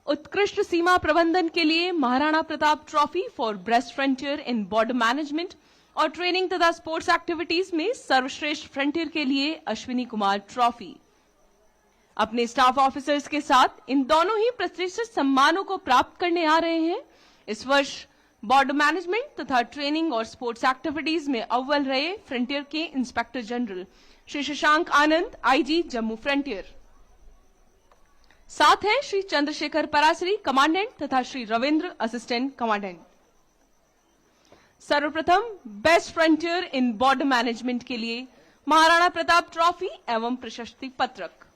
उत्कृष्ट सीमा प्रबंधन के लिए Maharana Pratap trophy for breast frontier in border management और ट्रेनिंग तथा स्पोर्ट्स एक्टिविटीज में सर्वश्रेष्ठ फ्रंटियर के लिए अश्विनी कुमार ट्रॉफी। अपने स्टाफ ऑफिसर्स के साथ इन दोनों ही प्रतिष्ठित सम्मानों को प्राप्त करने आ रहे हैं इस वर्ष बॉर्डर मैनेजमेंट तथा ट्रेनिंग और स्पोर्ट्स एक्टिविटीज में अव्वल रहे फ्रंटियर के इंस्पेक्टर जनरल श्री शशांक आनंद, आईजी जम्मू फ्रंटियर। साथ हैं श्री चंद्रशेखर परासरी, कमांडेंट तथा श्री रविंद्र, असिस्टेंट कमांडेंट। सर्वप्रथम बेस्ट फ्रंटियर इन बॉर्डर मैनेजमेंट के लिए महाराणा प्रताप ट्रॉफी एवं प्रशस्ति पत्रक।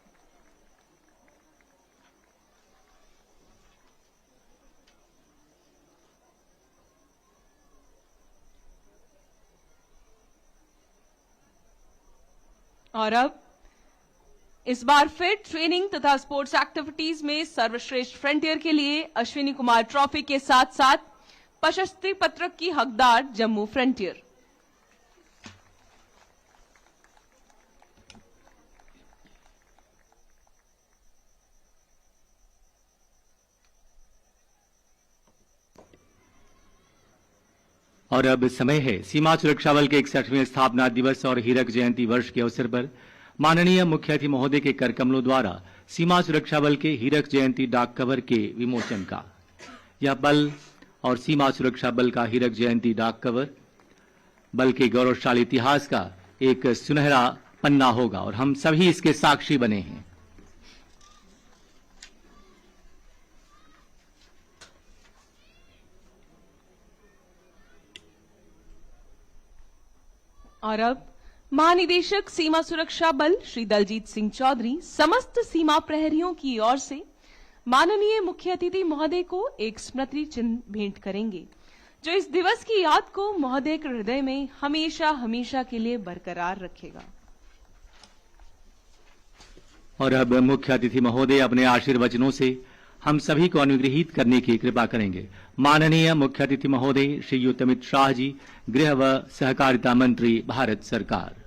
और अब इस बार फिर ट्रेनिंग तथा स्पोर्ट्स एक्टिविटीज में सर्वश्रेष्ठ फ्रंटियर के लिए अश्विनी कुमार ट्रॉफी के साथ साथ प्रशस्ति पत्रक की हकदार जम्मू फ्रंटियर। और अब समय है सीमा सुरक्षा बल के 61वें स्थापना दिवस और हीरक जयंती वर्ष के अवसर पर माननीय मुख्य अतिथि महोदय के कर कमलों द्वारा सीमा सुरक्षा बल के हीरक जयंती डाक कवर के विमोचन का। यह बल और सीमा सुरक्षा बल का हीरक जयंती डाक कवर बल के गौरवशाली इतिहास का एक सुनहरा पन्ना होगा और हम सभी इसके साक्षी बने हैं। और अब महानिदेशक सीमा सुरक्षा बल श्री दलजीत सिंह चौधरी समस्त सीमा प्रहरियों की ओर से माननीय मुख्य अतिथि महोदय को एक स्मृति चिन्ह भेंट करेंगे जो इस दिवस की याद को महोदय के हृदय में हमेशा हमेशा के लिए बरकरार रखेगा। और अब मुख्य अतिथि महोदय अपने आशीर्वचनों से हम सभी को अनुग्रहित करने की कृपा करेंगे। माननीय मुख्य अतिथि महोदय श्रीयुत अमित शाह जी, गृह व सहकारिता मंत्री, भारत सरकार।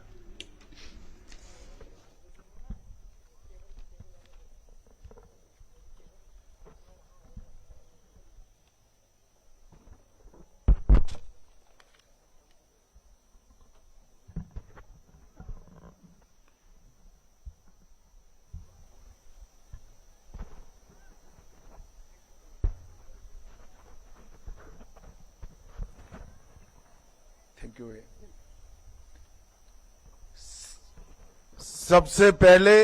Thank you. सबसे पहले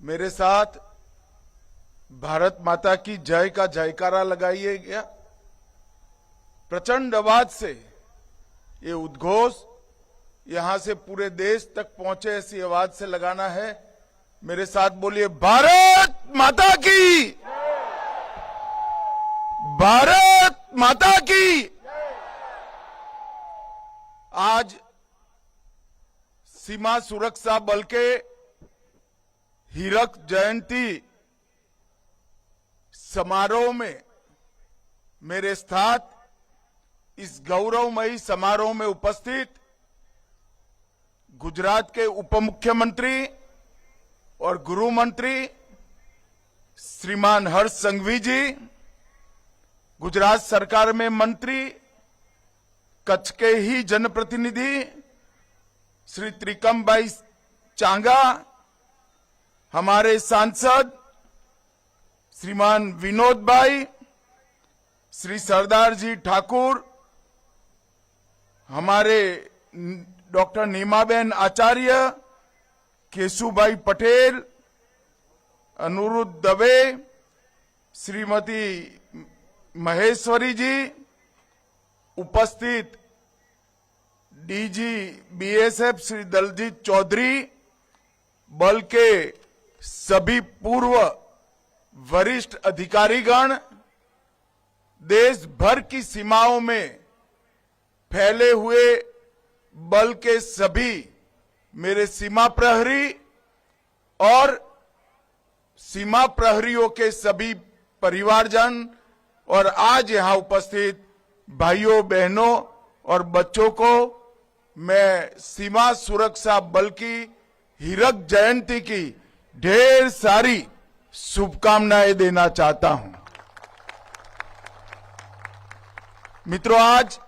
मेरे साथ भारत माता की जय का जयकारा लगाइए गया। प्रचंड आवाज से ये उद्घोष यहां से पूरे देश तक पहुंचे, ऐसी आवाज से लगाना है। मेरे साथ बोलिए, भारत माता की, भारत माता की। आज सीमा सुरक्षा बल के हीरक जयंती समारोह में मेरे साथ इस गौरवमयी समारोह में उपस्थित गुजरात के उप मुख्यमंत्री और गृह मंत्री श्रीमान हर्ष संघवी जी, गुजरात सरकार में मंत्री, कच्छ के ही जनप्रतिनिधि श्री त्रिकमभाई चांगा, हमारे सांसद श्रीमान विनोद भाई, श्री सरदार जी ठाकुर, हमारे डॉक्टर नीमाबेन आचार्य, केशुभाई पटेल, अनुरुद्ध दवे, श्रीमती महेश्वरी जी, उपस्थित डीजी बीएसएफ श्री दलजीत चौधरी, बल के सभी पूर्व वरिष्ठ अधिकारीगण, देश भर की सीमाओं में फैले हुए बल के सभी मेरे सीमा प्रहरी और सीमा प्रहरियों के सभी परिवारजन और आज यहां उपस्थित भाइयों बहनों और बच्चों को मैं सीमा सुरक्षा बल की हीरक जयंती की ढेर सारी शुभकामनाएं देना चाहता हूं। मित्रों, आज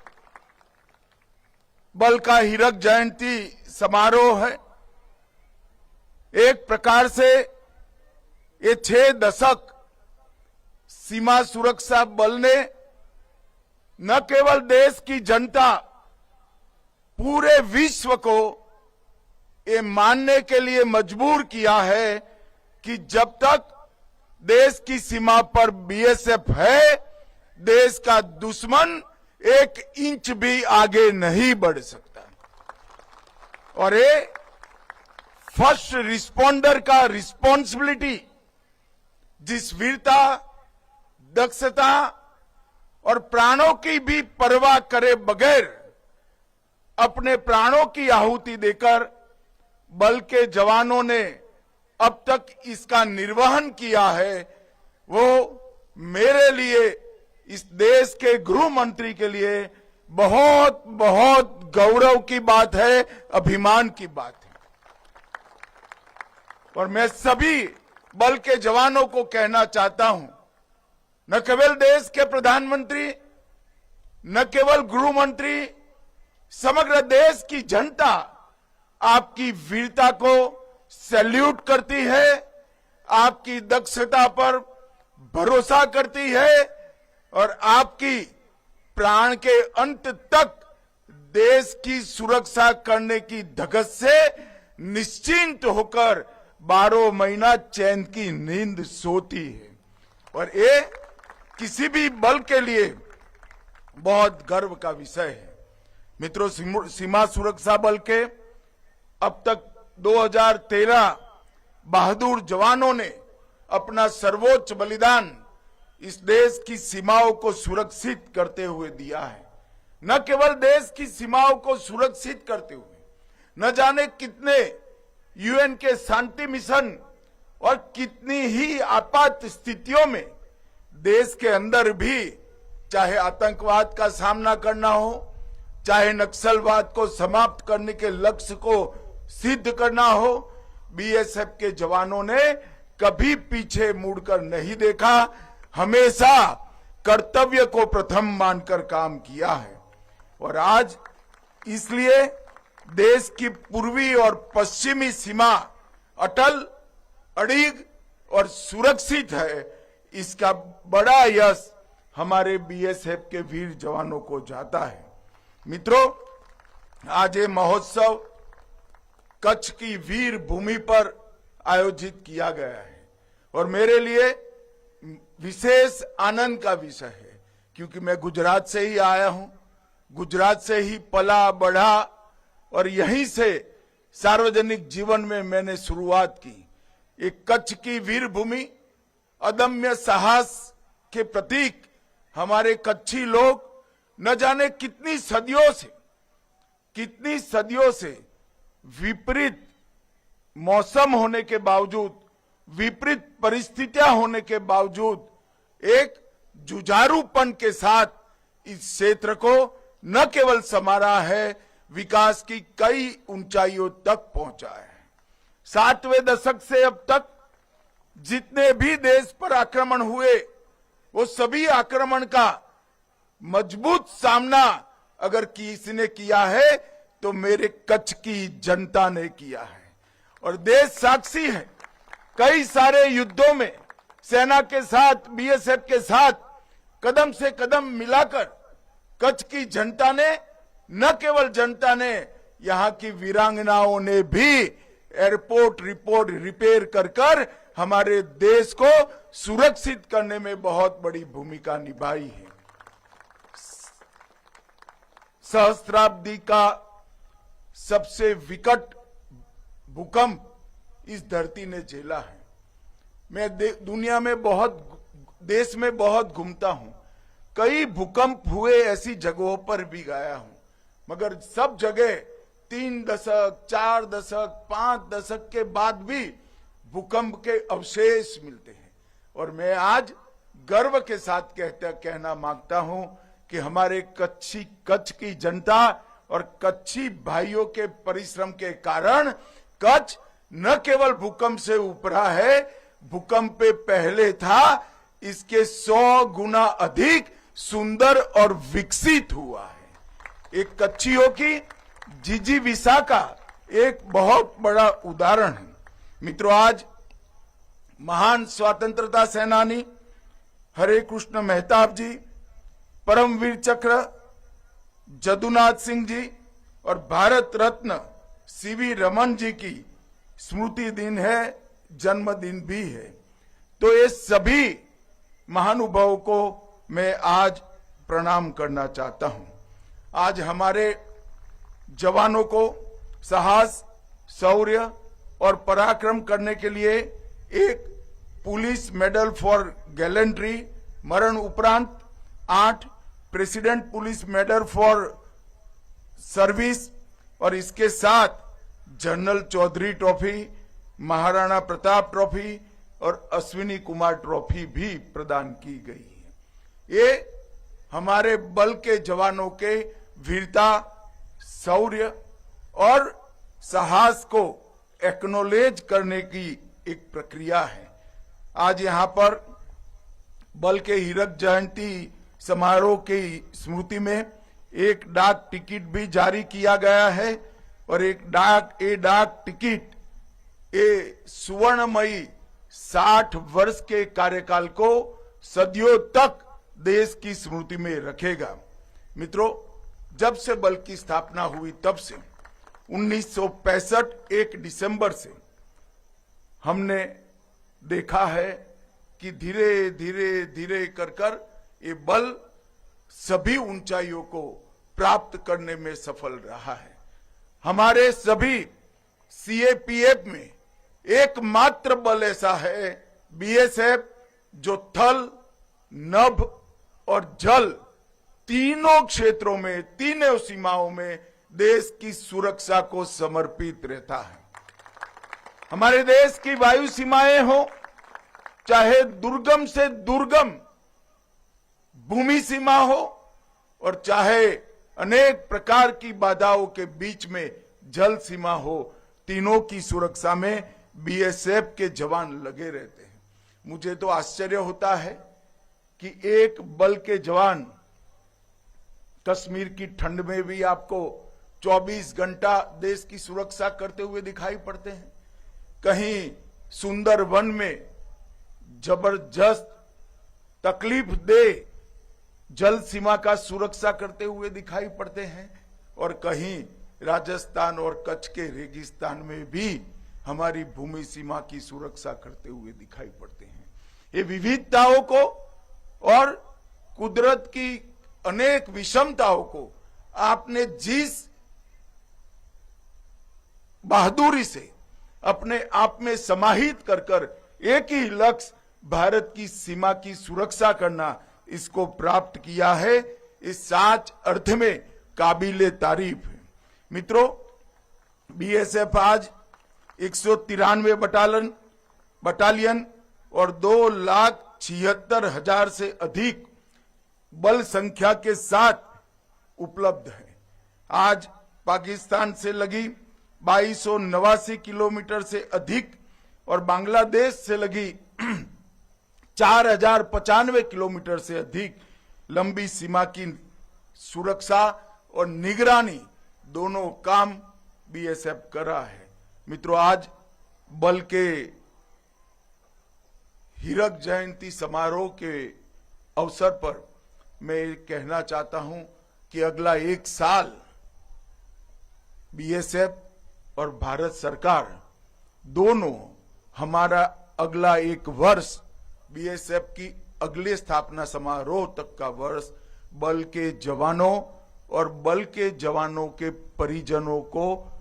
बल का हीरक जयंती समारोह है। एक प्रकार से ये 6 दशक सीमा सुरक्षा बल ने न केवल देश की जनता, पूरे विश्व को ये मानने के लिए मजबूर किया है कि जब तक देश की सीमा पर बीएसएफ है, देश का दुश्मन 1 इंच भी आगे नहीं बढ़ सकता। और ये फर्स्ट रिस्पॉन्डर का रिस्पॉन्सिबिलिटी, जिस वीरता, दक्षता और प्राणों की भी परवाह करे बगैर अपने प्राणों की आहुति देकर बल के जवानों ने अब तक इसका निर्वहन किया है, वो मेरे लिए, इस देश के गृह मंत्री के लिए बहुत बहुत गौरव की बात है, अभिमान की बात है। और मैं सभी बल के जवानों को कहना चाहता हूं, न केवल देश के प्रधानमंत्री, न केवल गृह मंत्री, समग्र देश की जनता आपकी वीरता को सैल्यूट करती है, आपकी दक्षता पर भरोसा करती है और आपकी प्राण के अंत तक देश की सुरक्षा करने की धगस से निश्चिंत होकर 12 महीना चैन की नींद सोती है। और ये किसी भी बल के लिए बहुत गर्व का विषय है। मित्रों, सीमा सुरक्षा बल के अब तक 2013 बहादुर जवानों ने अपना सर्वोच्च बलिदान इस देश की सीमाओं को सुरक्षित करते हुए दिया है। न केवल देश की सीमाओं को सुरक्षित करते हुए, न जाने कितने यूएन के शांति मिशन और कितनी ही आपात स्थितियों में देश के अंदर भी, चाहे आतंकवाद का सामना करना हो, चाहे नक्सलवाद को समाप्त करने के लक्ष्य को सिद्ध करना हो, बीएसएफ के जवानों ने कभी पीछे मुड़कर नहीं देखा, हमेशा कर्तव्य को प्रथम मानकर काम किया है। और आज इसलिए देश की पूर्वी और पश्चिमी सीमा अटल, अड़िग और सुरक्षित है। इसका बड़ा यश हमारे बीएसएफ के वीर जवानों को जाता है। मित्रों, आज ये महोत्सव कच्छ की वीर भूमि पर आयोजित किया गया है और मेरे लिए विशेष आनंद का विषय है, क्योंकि मैं गुजरात से ही आया हूं, गुजरात से ही पला बढ़ा और यहीं से सार्वजनिक जीवन में मैंने शुरुआत की। एक कच्छ की वीर भूमि, अदम्य साहस के प्रतीक हमारे कच्छी लोग न जाने कितनी सदियों से विपरीत मौसम होने के बावजूद, विपरीत परिस्थितियां होने के बावजूद एक जुझारूपन के साथ इस क्षेत्र को न केवल संवारा है, विकास की कई ऊंचाइयों तक पहुंचा है। 60वें दशक से अब तक जितने भी देश पर आक्रमण हुए, वो सभी आक्रमण का मजबूत सामना अगर किसी ने किया है तो मेरे कच्छ की जनता ने किया है और देश साक्षी है। कई सारे युद्धों में सेना के साथ, बीएसएफ के साथ कदम से कदम मिलाकर कच्छ की जनता ने, न केवल जनता ने, यहां की वीरांगनाओं ने भी एयरपोर्ट रिपेयर कर हमारे देश को सुरक्षित करने में बहुत बड़ी भूमिका निभाई है। सहस्त्राब्दी का सबसे विकट भूकंप इस धरती ने झेला है। मैं दुनिया में देश में बहुत घूमता हूं, कई भूकंप हुए ऐसी जगहों पर भी गया हूं, मगर सब जगह 3 दशक, 4 दशक, 5 दशक के बाद भी भूकंप के अवशेष मिलते हैं। और मैं आज गर्व के साथ कहना मांगता हूं कि हमारे कच्छ की जनता और कच्छी भाइयों के परिश्रम के कारण कच्छ न केवल भूकंप से उभरा है, भूकंप पे पहले था, इसके 100 गुना अधिक सुंदर और विकसित हुआ है। एक कच्छियों की जिजीविसा का एक बहुत बड़ा उदाहरण है। मित्रों, आज महान स्वतंत्रता सेनानी हरे कृष्ण मेहताब जी, परमवीर चक्र जदुनाथ सिंह जी और भारत रत्न सीवी रमन जी की स्मृति दिन है, जन्मदिन भी है। तो ये सभी महानुभावों को मैं आज प्रणाम करना चाहता हूं। आज हमारे जवानों को साहस, शौर्य और पराक्रम करने के लिए एक पुलिस मेडल फॉर गैलेंट्री, मरण उपरांत 8 president police medal for service और इसके साथ general Chaudhary trophy, Maharana Pratap trophy और अश्विनी कुमार ट्रॉफी भी प्रदान की गई है। ये हमारे बल के जवानों के वीरता, शौर्य और साहस को एक्नॉलेज करने की एक प्रक्रिया है। आज यहां पर बल के हीरक जयंती समारोह की स्मृति में एक डाक टिकट भी जारी किया गया है और डाक टिकट सुवर्णमयी 60 वर्ष के कार्यकाल को सदियों तक देश की स्मृति में रखेगा। मित्रों, जब से बल की स्थापना हुई तब से 1965 1 दिसंबर से हमने देखा है कि धीरे धीरे कर ये बल सभी ऊंचाइयों को प्राप्त करने में सफल रहा है। हमारे सभी सीएपीएफ में एकमात्र बल ऐसा है, बीएसएफ, जो थल, नभ और जल तीनों क्षेत्रों में, तीनों सीमाओं में देश की सुरक्षा को समर्पित रहता है। हमारे देश की वायु सीमाएं हो, चाहे दुर्गम से दुर्गम भूमि सीमा हो और चाहे अनेक प्रकार की बाधाओं के बीच में जल सीमा हो, तीनों की सुरक्षा में बीएसएफ के जवान लगे रहते हैं। मुझे तो आश्चर्य होता है कि एक बल के जवान कश्मीर की ठंड में भी आपको 24 घंटा देश की सुरक्षा करते हुए दिखाई पड़ते हैं। कहीं सुंदर वन में जबरदस्त तकलीफ दे जल सीमा का सुरक्षा करते हुए दिखाई पड़ते हैं और कहीं राजस्थान और कच्छ के रेगिस्तान में भी हमारी भूमि सीमा की सुरक्षा करते हुए दिखाई पड़ते हैं। ये विविधताओं को और कुदरत की अनेक विषमताओं को आपने जिस बहादुरी से अपने आप में समाहित कर कर एक ही लक्ष्य भारत की सीमा की सुरक्षा करना, इसको प्राप्त किया है, इस सच अर्थ में काबिले तारीफ है। मित्रों, बीएसएफ आज 193 बटालियन और 2,76,000 से अधिक बल संख्या के साथ उपलब्ध है। आज पाकिस्तान से लगी 2289 किलोमीटर से अधिक और बांग्लादेश से लगी 4,095 किलोमीटर से अधिक लंबी सीमा की सुरक्षा और निगरानी दोनों काम बीएसएफ कर रहा है। मित्रों, आज बल के हीरक जयंती समारोह के अवसर पर मैं कहना चाहता हूं कि अगला एक साल बीएसएफ और भारत सरकार दोनों, हमारा अगला एक वर्ष बीएसएफ की अगले स्थापना समारोह तक का वर्ष बल के जवानों और बल के जवानों के परिजनों को,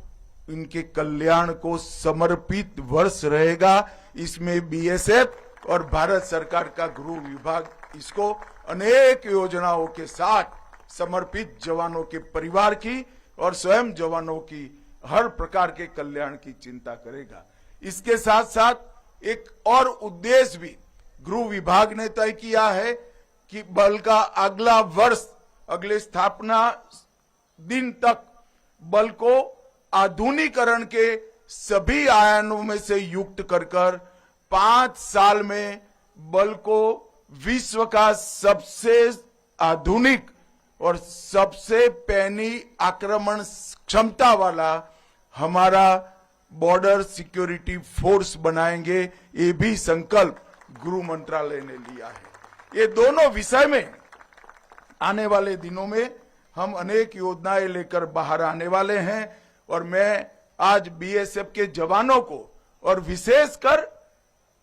इनके कल्याण को समर्पित वर्ष रहेगा। इसमें बीएसएफ और भारत सरकार का गृह विभाग इसको अनेक योजनाओं के साथ समर्पित जवानों के परिवार की और स्वयं जवानों की हर प्रकार के कल्याण की चिंता करेगा। इसके साथ साथ एक और उद्देश्य भी गृह विभाग ने तय किया है कि बल का अगला वर्ष, अगले स्थापना दिन तक बल को आधुनिकीकरण के सभी आयामों में से युक्त कर 5 साल में बल को विश्व का सबसे आधुनिक और सबसे पैनी आक्रमण क्षमता वाला हमारा बॉर्डर सिक्योरिटी फोर्स बनाएंगे। ये भी संकल्प गृह मंत्रालय ने लिया है। ये दोनों विषय में आने वाले दिनों में हम अनेक योजनाएं लेकर बाहर आने वाले हैं और मैं आज बीएसएफ के जवानों को और विशेषकर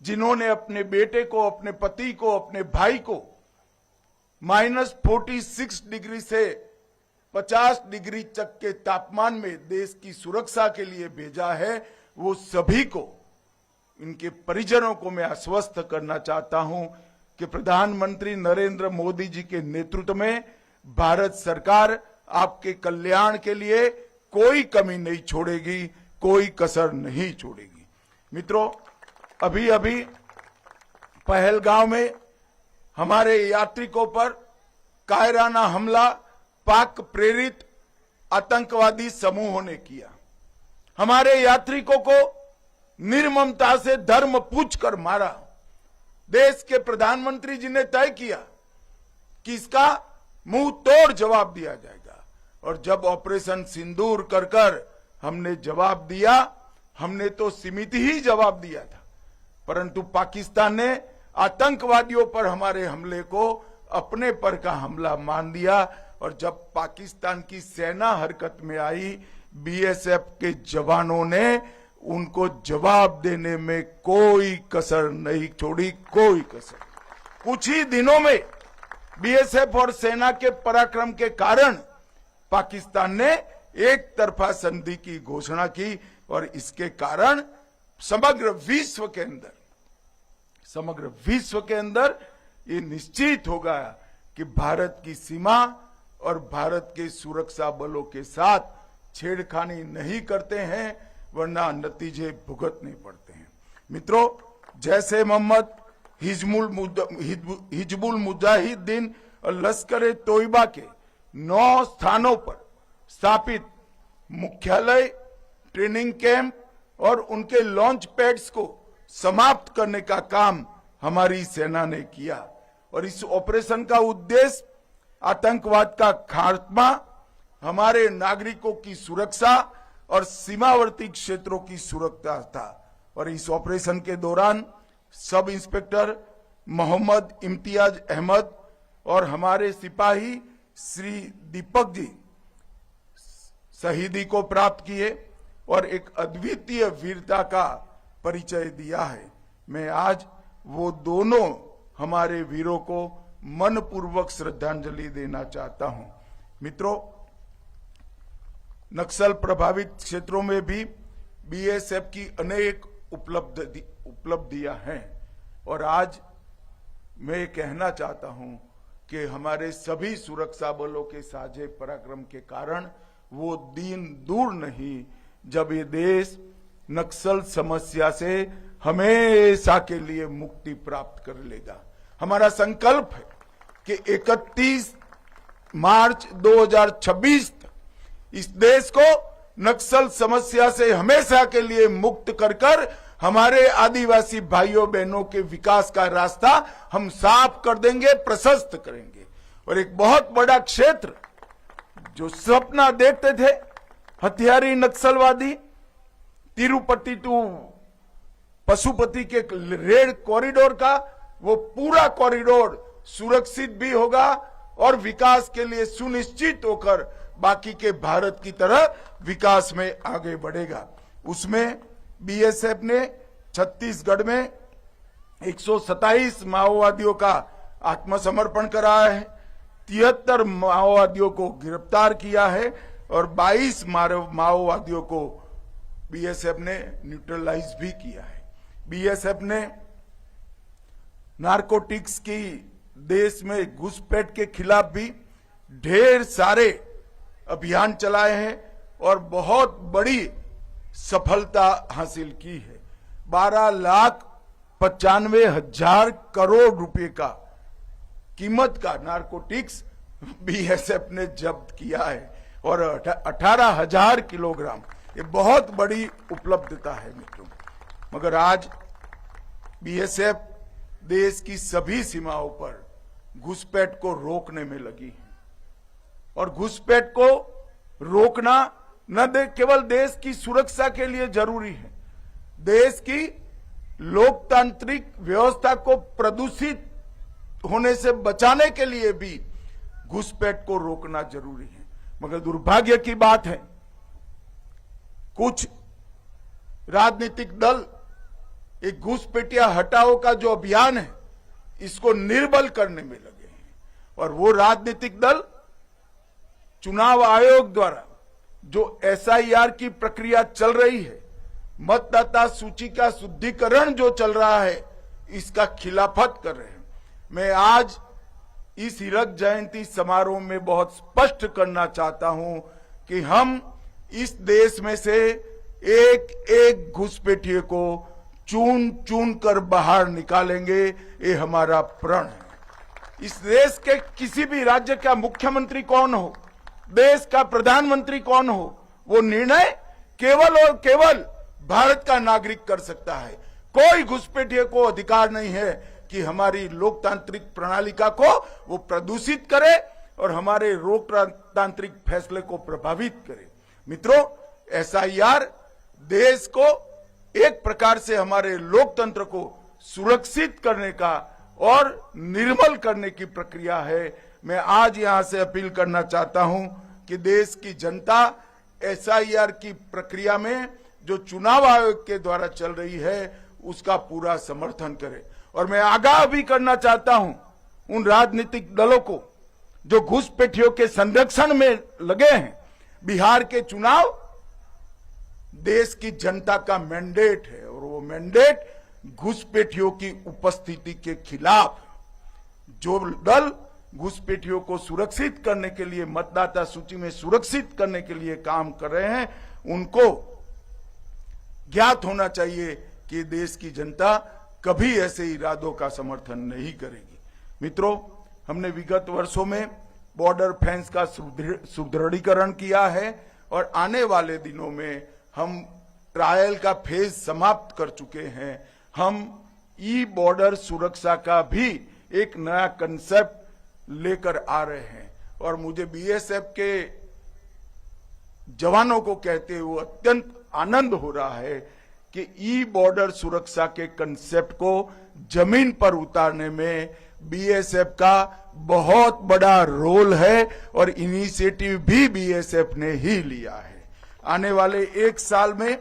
जिन्होंने अपने बेटे को, अपने पति को, अपने भाई को -46 डिग्री से 50 डिग्री तक के तापमान में देश की सुरक्षा के लिए भेजा है, वो सभी को, इनके परिजनों को मैं आश्वस्त करना चाहता हूं कि प्रधानमंत्री नरेंद्र मोदी जी के नेतृत्व में भारत सरकार आपके कल्याण के लिए कोई कमी नहीं छोड़ेगी, कोई कसर नहीं छोड़ेगी। मित्रों, अभी अभी पहलगांव में हमारे यात्रिकों पर कायराना हमला पाक प्रेरित आतंकवादी समूहों ने किया। हमारे यात्रिकों को निर्ममता से धर्म पूछकर मारा। देश के प्रधानमंत्री जी ने तय किया कि इसका मुंह तोड़ जवाब दिया जाएगा और जब ऑपरेशन सिंदूर कर हमने जवाब दिया, हमने तो सीमित ही जवाब दिया था, परंतु पाकिस्तान ने आतंकवादियों पर हमारे हमले को अपने पर का हमला मान दिया और जब पाकिस्तान की सेना हरकत में आई, बीएसएफ के जवानों ने उनको जवाब देने में कोई कसर नहीं छोड़ी, कोई कसर। कुछ ही दिनों में बीएसएफ और सेना के पराक्रम के कारण पाकिस्तान ने एक तरफा संधि की घोषणा की और इसके कारण समग्र विश्व के अंदर ये निश्चित होगा कि भारत की सीमा और भारत के सुरक्षा बलों के साथ छेड़खानी नहीं करते हैं, वरना नतीजे भुगतने पड़ते हैं। मित्रों, जैसे मोहम्मद हिजबुल मुजाहिदीन और लश्कर तोयबा के 9 स्थानों पर स्थापित मुख्यालय, ट्रेनिंग कैंप और उनके लॉन्च पैड्स को समाप्त करने का काम हमारी सेना ने किया और इस ऑपरेशन का उद्देश्य आतंकवाद का खात्मा, हमारे नागरिकों की सुरक्षा और सीमावर्ती क्षेत्रों की सुरक्षा था। और इस ऑपरेशन के दौरान सब इंस्पेक्टर मोहम्मद इम्तियाज अहमद और हमारे सिपाही श्री दीपक जी शहीदी को प्राप्त किए और एक अद्वितीय वीरता का परिचय दिया है। मैं आज वो दोनों हमारे वीरों को मनपूर्वक श्रद्धांजलि देना चाहता हूं। मित्रों, नक्सल प्रभावित क्षेत्रों में भी बीएसएफ की अनेक उपलब्धियां हैं और आज मैं कहना चाहता हूं कि हमारे सभी सुरक्षा बलों के साझे पराक्रम के कारण वो दिन दूर नहीं जब ये देश नक्सल समस्या से हमेशा के लिए मुक्ति प्राप्त कर लेगा। हमारा संकल्प है कि 31 मार्च 2026 तक इस देश को नक्सल समस्या से हमेशा के लिए मुक्त कर हमारे आदिवासी भाइयों बहनों के विकास का रास्ता हम साफ कर देंगे, प्रशस्त करेंगे। और एक बहुत बड़ा क्षेत्र जो सपना देखते थे हथियारी नक्सलवादी, तिरुपति टू पशुपति के रेड कॉरिडोर का, वो पूरा कॉरिडोर सुरक्षित भी होगा और विकास के लिए सुनिश्चित होकर बाकी के भारत की तरह विकास में आगे बढ़ेगा। उसमें बीएसएफ ने छत्तीसगढ़ में 127 माओवादियों का आत्मसमर्पण कराया है, 73 माओवादियों को गिरफ्तार किया है और 22 माओवादियों को बीएसएफ ने न्यूट्रलाइज भी किया है। बीएसएफ ने नारकोटिक्स की देश में घुसपैठ के खिलाफ भी ढेर सारे अभियान चलाए हैं और बहुत बड़ी सफलता हासिल की है। 12,95,000 करोड़ रुपए का कीमत का नारकोटिक्स बीएसएफ ने जब्त किया है और 18,000 किलोग्राम, ये बहुत बड़ी उपलब्धता है मित्रों। मगर आज बीएसएफ देश की सभी सीमाओं पर घुसपैठ को रोकने में लगी है और घुसपैठ को रोकना न केवल देश की सुरक्षा के लिए जरूरी है, देश की लोकतांत्रिक व्यवस्था को प्रदूषित होने से बचाने के लिए भी घुसपैठ को रोकना जरूरी है। मगर दुर्भाग्य की बात है, कुछ राजनीतिक दल एक घुसपैठिया हटाओ का जो अभियान है इसको निर्बल करने में लगे हैं और वो राजनीतिक दल चुनाव आयोग द्वारा जो एसआईआर की प्रक्रिया चल रही है, मतदाता सूची का शुद्धिकरण जो चल रहा है, इसका खिलाफत कर रहे हैं। मैं आज इस हीरक जयंती समारोह में बहुत स्पष्ट करना चाहता हूं कि हम इस देश में से एक एक घुसपैठिए को चुन चुन कर बाहर निकालेंगे, ये हमारा प्रण है। इस देश के किसी भी राज्य का मुख्यमंत्री कौन हो, देश का प्रधानमंत्री कौन हो, वो निर्णय केवल और केवल भारत का नागरिक कर सकता है। कोई घुसपैठिए को अधिकार नहीं है कि हमारी लोकतांत्रिक प्रणालिका को वो प्रदूषित करे और हमारे लोकतांत्रिक फैसले को प्रभावित करे। मित्रों, एसआईआर देश को एक प्रकार से हमारे लोकतंत्र को सुरक्षित करने का और निर्मल करने की प्रक्रिया है। मैं आज यहां से अपील करना चाहता हूं कि देश की जनता एसआईआर की प्रक्रिया में जो चुनाव आयोग के द्वारा चल रही है उसका पूरा समर्थन करे। और मैं आगाह भी करना चाहता हूं उन राजनीतिक दलों को जो घुसपैठियों के संरक्षण में लगे हैं। बिहार के चुनाव देश की जनता का मैंडेट है और वो मैंडेट घुसपैठियों की उपस्थिति के खिलाफ। जो दल घुसपैठियों को सुरक्षित करने के लिए, मतदाता सूची में सुरक्षित करने के लिए काम कर रहे हैं, उनको ज्ञात होना चाहिए कि देश की जनता कभी ऐसे इरादों का समर्थन नहीं करेगी। मित्रों, हमने विगत वर्षों में बॉर्डर फेंस का सुदृढ़ीकरण किया है और आने वाले दिनों में हम ट्रायल का फेज समाप्त कर चुके हैं। हम ई बॉर्डर सुरक्षा का भी एक नया कंसेप्ट लेकर आ रहे हैं और मुझे बीएसएफ के जवानों को कहते हुए अत्यंत आनंद हो रहा है कि ई बॉर्डर सुरक्षा के कंसेप्ट को जमीन पर उतारने में बीएसएफ का बहुत बड़ा रोल है और इनिशिएटिव भी बीएसएफ ने ही लिया है। आने वाले 1 साल में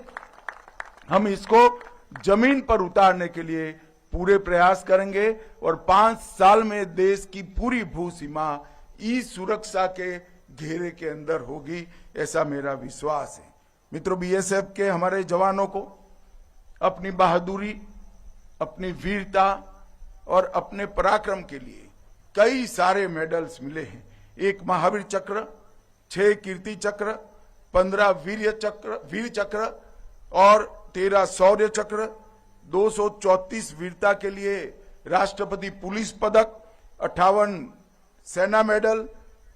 हम इसको जमीन पर उतारने के लिए पूरे प्रयास करेंगे और 5 साल में देश की पूरी भू सीमा ई सुरक्षा के घेरे के अंदर होगी, ऐसा मेरा विश्वास है। मित्रों, बीएसएफ के हमारे जवानों को अपनी बहादुरी, अपनी वीरता और अपने पराक्रम के लिए कई सारे मेडल्स मिले हैं। 1 महावीर चक्र, 6 कीर्ति चक्र, 15 वीर चक्र और 13 शौर्य चक्र, 234 वीरता के लिए राष्ट्रपति पुलिस पदक, 58 सेना मेडल,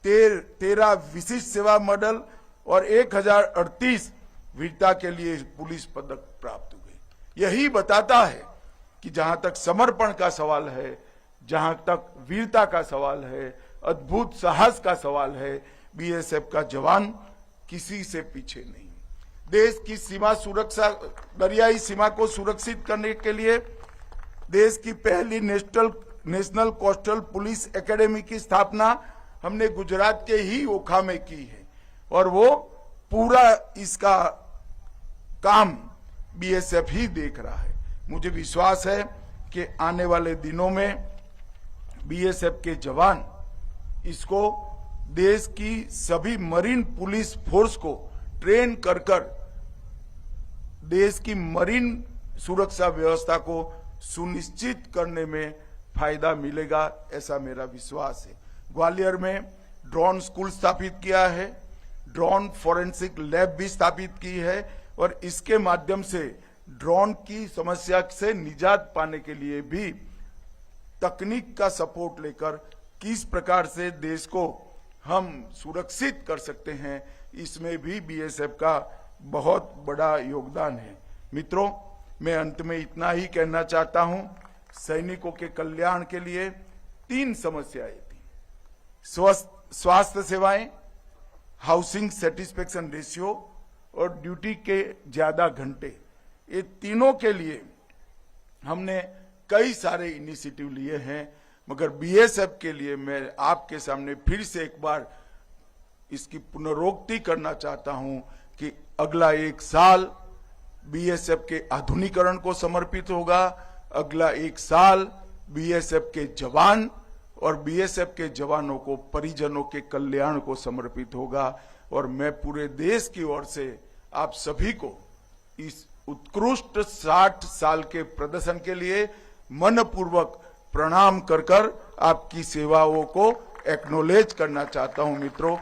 13 विशिष्ट सेवा मेडल और 1038 वीरता के लिए पुलिस पदक प्राप्त हुए। यही बताता है कि जहां तक समर्पण का सवाल है, जहां तक वीरता का सवाल है, अद्भुत साहस का सवाल है, बीएसएफ का जवान किसी से पीछे नहीं। देश की सीमा सुरक्षा, दरियाई सीमा को सुरक्षित करने के लिए देश की पहली नेशनल कोस्टल पुलिस एकेडमी की स्थापना हमने गुजरात के ही ओखा में की है और वो पूरा इसका काम बीएसएफ ही देख रहा है। मुझे विश्वास है कि आने वाले दिनों में बीएसएफ के जवान इसको देश की सभी मरीन पुलिस फोर्स को ट्रेन कर देश की मरीन सुरक्षा व्यवस्था को सुनिश्चित करने में फायदा मिलेगा, ऐसा मेरा विश्वास है। ग्वालियर में ड्रोन स्कूल स्थापित किया है, ड्रोन फॉरेंसिक लैब भी स्थापित की है और इसके माध्यम से ड्रोन की समस्या से निजात पाने के लिए भी तकनीक का सपोर्ट लेकर किस प्रकार से देश को हम सुरक्षित कर सकते हैं, इसमें भी बीएसएफ का बहुत बड़ा योगदान है। मित्रों, मैं अंत में इतना ही कहना चाहता हूं, सैनिकों के कल्याण के लिए 3 समस्याएं थी: स्वास्थ्य सेवाएं, हाउसिंग सेटिस्फेक्शन रेशियो और ड्यूटी के ज्यादा घंटे। ये तीनों के लिए हमने कई सारे इनिशिएटिव लिए हैं, मगर बीएसएफ के लिए मैं आपके सामने फिर से एक बार इसकी पुनरोक्ति करना चाहता हूं कि अगला 1 साल बीएसएफ के आधुनिकीकरण को समर्पित होगा। अगला 1 साल बीएसएफ के जवान और बीएसएफ के जवानों को, परिजनों के कल्याण को समर्पित होगा और मैं पूरे देश की ओर से आप सभी को इस उत्कृष्ट 60 साल के प्रदर्शन के लिए मनपूर्वक प्रणाम कर आपकी सेवाओं को एक्नॉलेज करना चाहता हूं। मित्रों,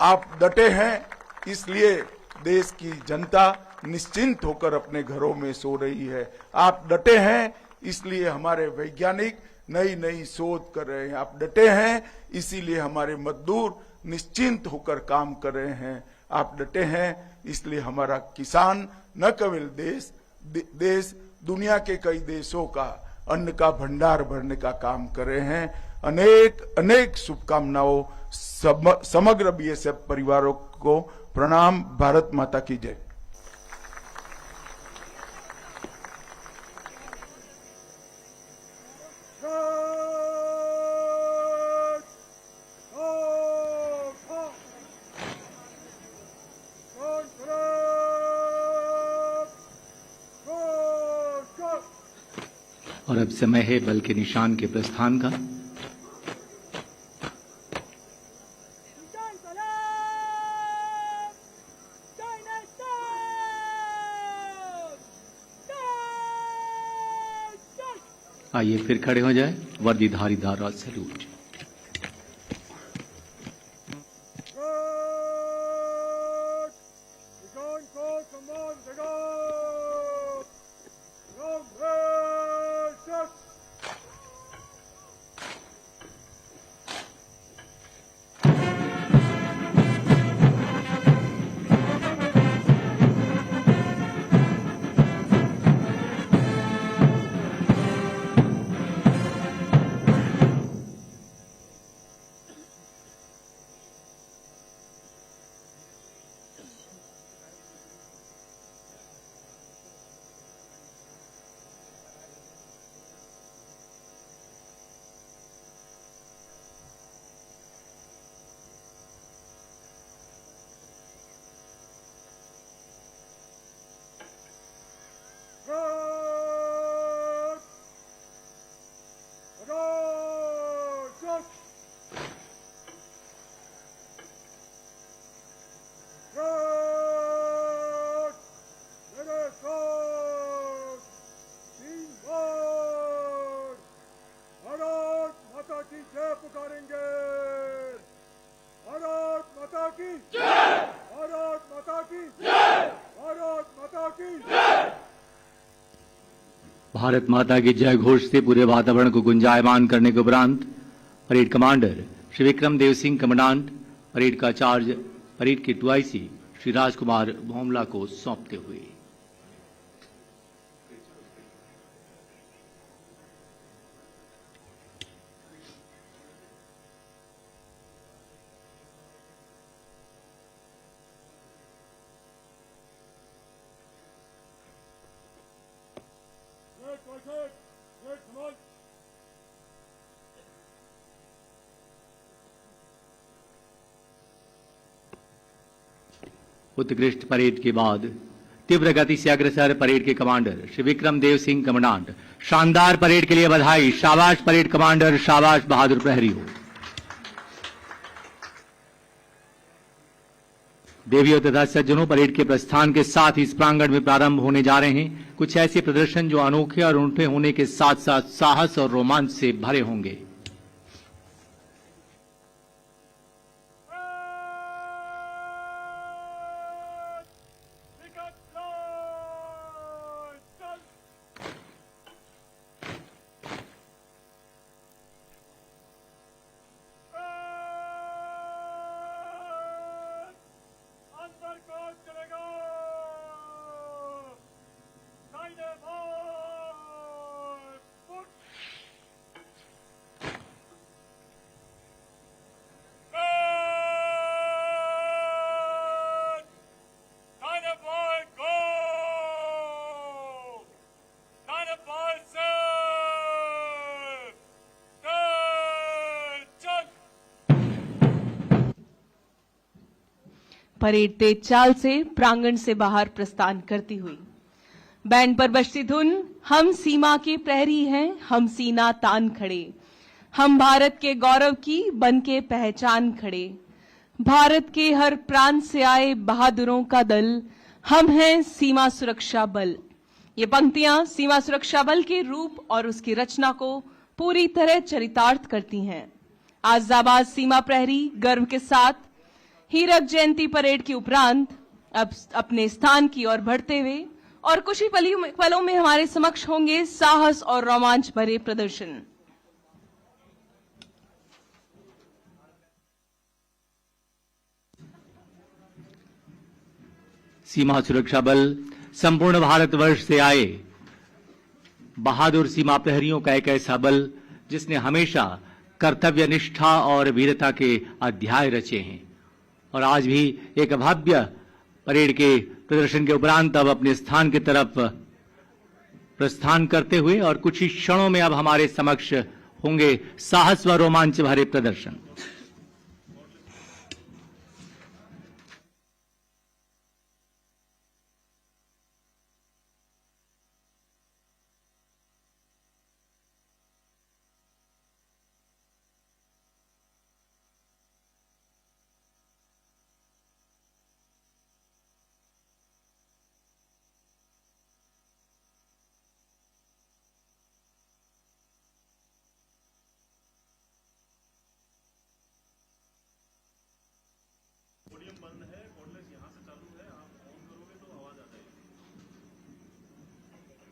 आप डटे हैं, इसलिए देश की जनता निश्चिंत होकर अपने घरों में सो रही है। आप डटे हैं, इसलिए हमारे वैज्ञानिक नई नई शोध कर रहे हैं। आप डटे हैं, इसीलिए हमारे मजदूर निश्चिंत होकर काम कर रहे हैं। आप डटे हैं, इसलिए हमारा किसान न केवल देश दुनिया के कई देशों का अन्न का भंडार भरने का काम कर रहे हैं। अनेक अनेक शुभकामनाओं समग्र बीएसएफ परिवारों को प्रणाम। भारत माता की जय। और अब समय है बल के निशान के प्रस्थान का। आइए फिर खड़े हो जाए, वर्दीधारी धारा सैल्यूट। की जय, भारत माता की जय, भारत माता की जय। भारत माता की जय घोष से पूरे वातावरण को गुंजायमान करने के उपरांत parade commander Shri Vikram Dev Singh commandant parade का चार्ज परेड के 2IC श्री राजकुमार भोमला को सौंपते हुए। Great project, great command. उत्कृष्ट परेड के बाद तीव्र गति से अग्रसर परेड के कमांडर श्री विक्रम देव सिंह कमांडेंट, शानदार परेड के लिए बधाई। शाबाश परेड कमांडर, शाबाश बहादुर प्रहरियों। देवियों तथा सज्जनों, परेड के प्रस्थान के साथ इस प्रांगण में प्रारंभ होने जा रहे हैं कुछ ऐसे प्रदर्शन जो अनोखे और अनूठे होने के साथ साथ साहस और रोमांच से भरे होंगे। परेड तेज चाल से प्रांगण से बाहर प्रस्थान करती हुई बैंड पर बजती धुन, हम सीमा के प्रहरी हैं, हम सीना तान खड़े, हम भारत के गौरव की बन के पहचान खड़े, भारत के हर प्रांत से आए बहादुरों का दल, हम हैं सीमा सुरक्षा बल। ये पंक्तियां सीमा सुरक्षा बल के रूप और उसकी रचना को पूरी तरह चरितार्थ करती हैं। आज जाबाज सीमा प्रहरी गर्व के साथ हीरक जयंती परेड के उपरांत अब अपने स्थान की ओर बढ़ते हुए और कुछ ही पलों में हमारे समक्ष होंगे साहस और रोमांच भरे प्रदर्शन। सीमा सुरक्षा बल संपूर्ण भारतवर्ष से आए बहादुर सीमा प्रहरियों का एक ऐसा बल जिसने हमेशा कर्तव्य निष्ठा और वीरता के अध्याय रचे हैं और आज भी एक भव्य परेड के प्रदर्शन के उपरांत अब अपने स्थान की तरफ प्रस्थान करते हुए और कुछ ही क्षणों में अब हमारे समक्ष होंगे साहस व रोमांच भरे प्रदर्शन।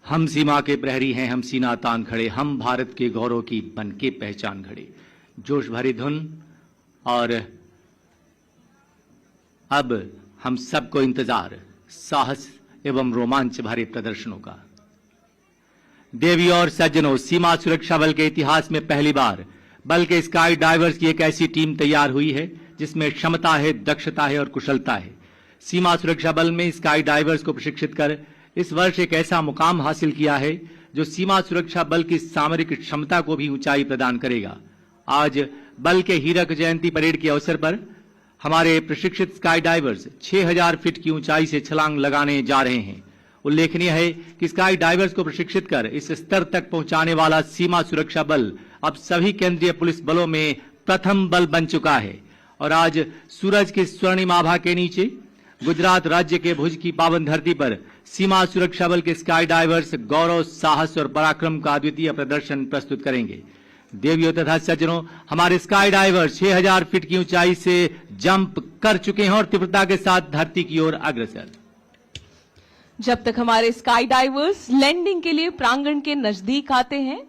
हम सीमा के प्रहरी हैं, हम सीना तान खड़े, हम भारत के गौरव की बन के पहचान खड़े। जोश भरी धुन और अब हम सबको इंतजार साहस एवं रोमांच भरे प्रदर्शनों का। देवी और सज्जनों, सीमा सुरक्षा बल के इतिहास में पहली बार बल के स्काई डाइवर्स की एक ऐसी टीम तैयार हुई है जिसमें क्षमता है, दक्षता है और कुशलता है। सीमा सुरक्षा बल में स्काई डाइवर्स को प्रशिक्षित कर इस वर्ष एक ऐसा मुकाम हासिल किया है जो सीमा सुरक्षा बल की सामरिक क्षमता को भी ऊंचाई प्रदान करेगा। आज बल के हीरक जयंती परेड के अवसर पर हमारे प्रशिक्षित स्काई डाइवर्स 6000 फीट की ऊंचाई से छलांग लगाने जा रहे हैं। उल्लेखनीय है कि स्काई डाइवर्स को प्रशिक्षित कर इस स्तर तक पहुंचाने वाला सीमा सुरक्षा बल अब सभी केंद्रीय पुलिस बलों में प्रथम बल बन चुका है और आज सूरज की स्वर्णिम आभा के नीचे गुजरात राज्य के भुज की पावन धरती पर सीमा सुरक्षा बल के स्काई डाइवर्स गौरव, साहस और पराक्रम का अद्वितीय प्रदर्शन प्रस्तुत करेंगे। देवियों तथा सज्जनों, हमारे स्काई डाइवर्स 6000 फीट की ऊंचाई से जंप कर चुके हैं और तीव्रता के साथ धरती की ओर अग्रसर। जब तक हमारे स्काई डाइवर्स लैंडिंग के लिए प्रांगण के नजदीक आते हैं,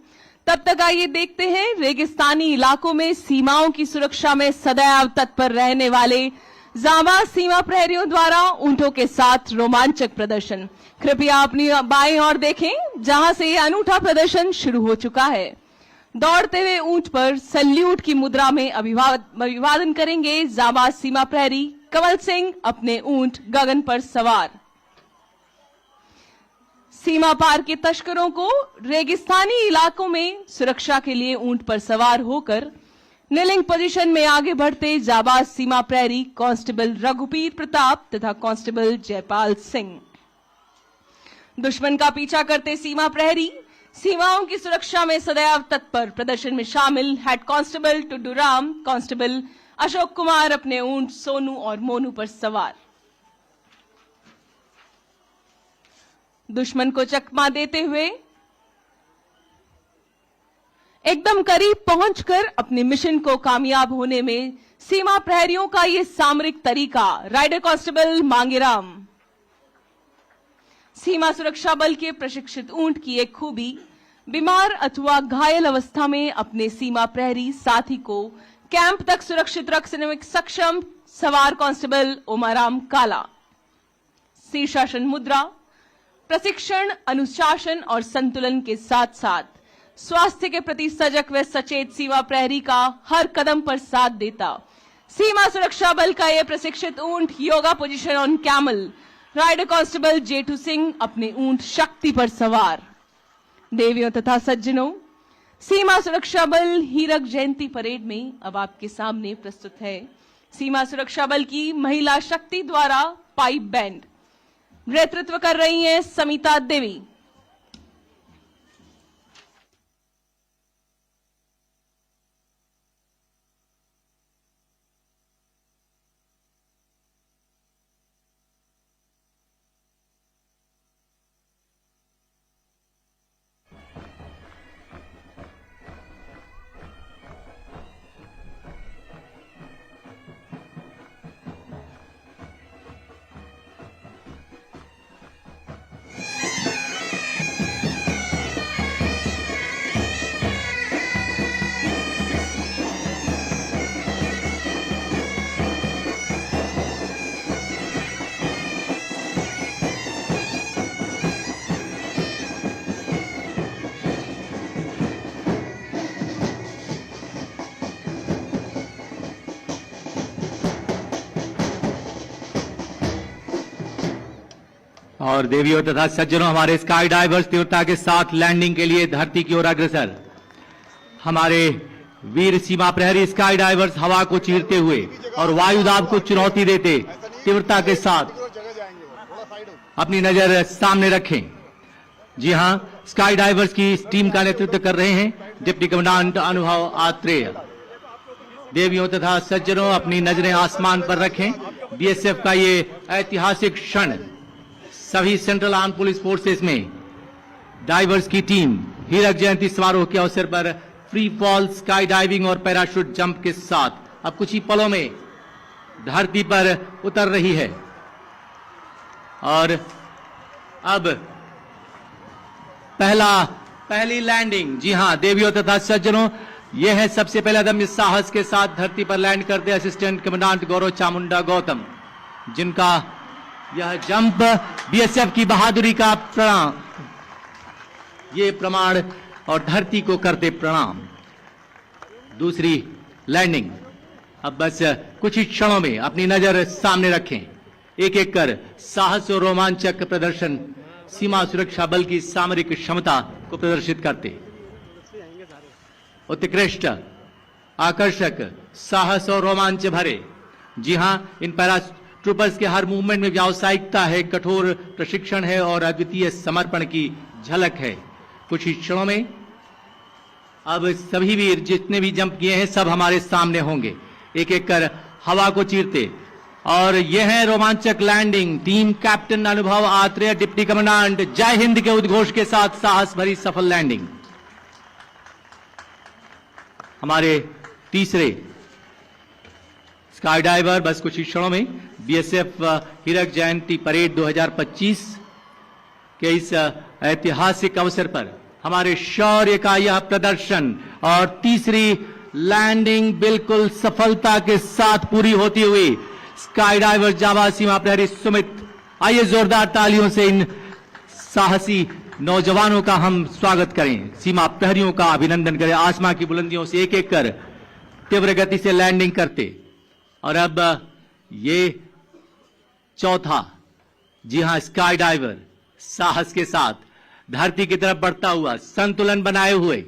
तब तक आइए देखते हैं रेगिस्तानी इलाकों में सीमाओं की सुरक्षा में सदैव तत्पर रहने वाले जांबाज सीमा प्रहरियों द्वारा ऊंटों के साथ रोमांचक प्रदर्शन। कृपया अपनी बाएं ओर देखें, जहां से यह अनूठा प्रदर्शन शुरू हो चुका है। दौड़ते हुए ऊंट पर सल्यूट की मुद्रा में अभिवादन करेंगे जांबाज सीमा प्रहरी कमल सिंह, अपने ऊंट गगन पर सवार। सीमा पार के तस्करों को रेगिस्तानी इलाकों में सुरक्षा के लिए ऊंट पर सवार होकर नीलिंग पोजीशन में आगे बढ़ते जांबाज सीमा प्रहरी कांस्टेबल रघुपीर प्रताप तथा कांस्टेबल जयपाल सिंह। दुश्मन का पीछा करते सीमा प्रहरी सीमाओं की सुरक्षा में सदैव तत्पर प्रदर्शन में शामिल head constable Tuduram, constable Ashok Kumar अपने ऊंट सोनू और मोनू पर सवार। दुश्मन को चकमा देते हुए एकदम करीब पहुंचकर अपने मिशन को कामयाब होने में सीमा प्रहरियों का यह सामरिक तरीका। Rider constable Mangeram. सीमा सुरक्षा बल के प्रशिक्षित ऊंट की एक खूबी, बीमार अथवा घायल अवस्था में अपने सीमा प्रहरी साथी को कैंप तक सुरक्षित रखने में सक्षम सवार कांस्टेबल ओमाराम काला। शीर्षासन मुद्रा प्रशिक्षण, अनुशासन और संतुलन के साथ साथ स्वास्थ्य के प्रति सजग व सचेत सीमा प्रहरी का हर कदम पर साथ देता सीमा सुरक्षा बल का यह प्रशिक्षित ऊंट yoga position on camel. Rider constable Jethu Singh अपने ऊंट शक्ति पर सवार। देवियों तथा सज्जनों, सीमा सुरक्षा बल हीरक जयंती परेड में अब आपके सामने प्रस्तुत है सीमा सुरक्षा बल की महिला शक्ति द्वारा पाइप बैंड। नेतृत्व कर रही हैं समिता देवी। और देवियों तथा सज्जनों, हमारे स्काई डाइवर्स तीव्रता के साथ लैंडिंग के लिए धरती की ओर अग्रसर। हमारे वीर सीमा प्रहरी स्काई डाइवर्स हवा को चीरते हुए और वायुदाब को चुनौती देते तीव्रता के साथ अपनी नजर सामने रखें। जी हां, स्काई डाइवर्स की इस टीम का नेतृत्व कर रहे हैं डिप्टी कमांडेंट अनुभव आत्रेय। देवियों तथा सज्जनों, अपनी नजरें आसमान पर रखें। बीएसएफ का ये ऐतिहासिक क्षण सभी सेंट्रल आर्म पुलिस फोर्सेस में डाइवर्स की टीम हीरक जयंती समारोह के अवसर पर फ्री फॉल, स्काई डाइविंग और पैराशूट जंप के साथ अब कुछ ही पलों में धरती पर उतर रही है। और अब पहली लैंडिंग। जी हां देवियों तथा सज्जनों, यह है सबसे पहले अदम्य साहस के साथ धरती पर लैंड करते असिस्टेंट कमांडेंट गौरव चामुंडा गौतम, जिनका यह जंप बीएसएफ की बहादुरी का प्रणाम, ये प्रमाण और धरती को करते प्रणाम। दूसरी लैंडिंग। अब बस कुछ ही क्षणों में अपनी नजर सामने रखें। एक एक कर साहस और रोमांचक प्रदर्शन सीमा सुरक्षा बल की सामरिक क्षमता को प्रदर्शित करते। उत्कृष्ट, आकर्षक, साहस और रोमांच भरे। जी हां, इन पैरा ट्रूपर्स के हर मूवमेंट में व्यावसायिकता है, कठोर प्रशिक्षण है और अद्वितीय समर्पण की झलक है। कुछ ही क्षणों में अब सभी वीर जितने भी जंप किए हैं सब हमारे सामने होंगे, एक एक कर हवा को चीरते। और यह है रोमांचक लैंडिंग। टीम कैप्टन अनुभव आत्रेय, डिप्टी कमांडेंट, जय हिंद के उद्घोष के साथ साहस भरी सफल लैंडिंग। हमारे तीसरे स्काई डाइवर बस कुछ ही क्षणों में बीएसएफ हीरक जयंती परेड 2025 के इस ऐतिहासिक अवसर पर हमारे शौर्य का यह प्रदर्शन और तीसरी लैंडिंग बिल्कुल सफलता के साथ पूरी होती हुई स्काई डाइवर जाबाज सीमा प्रहरी सुमित, आइए जोरदार तालियों से इन साहसी नौजवानों का हम स्वागत करें, सीमा प्रहरियों का अभिनंदन करें। आसमां की बुलंदियों से एक एक कर तीव्र गति से लैंडिंग करते और अब ये चौथा, जी हां, स्काई डाइवर साहस के साथ धरती की तरफ बढ़ता हुआ संतुलन बनाए हुए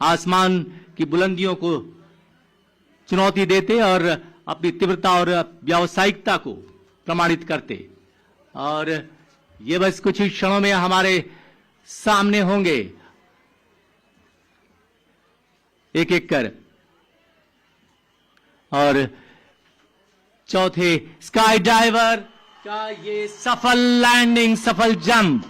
आसमान की बुलंदियों को चुनौती देते और अपनी तीव्रता और व्यावसायिकता को प्रमाणित करते। और ये बस कुछ ही क्षणों में हमारे सामने होंगे एक एक कर। और चौथे स्काई डाइवर का ये सफल लैंडिंग, सफल जंप।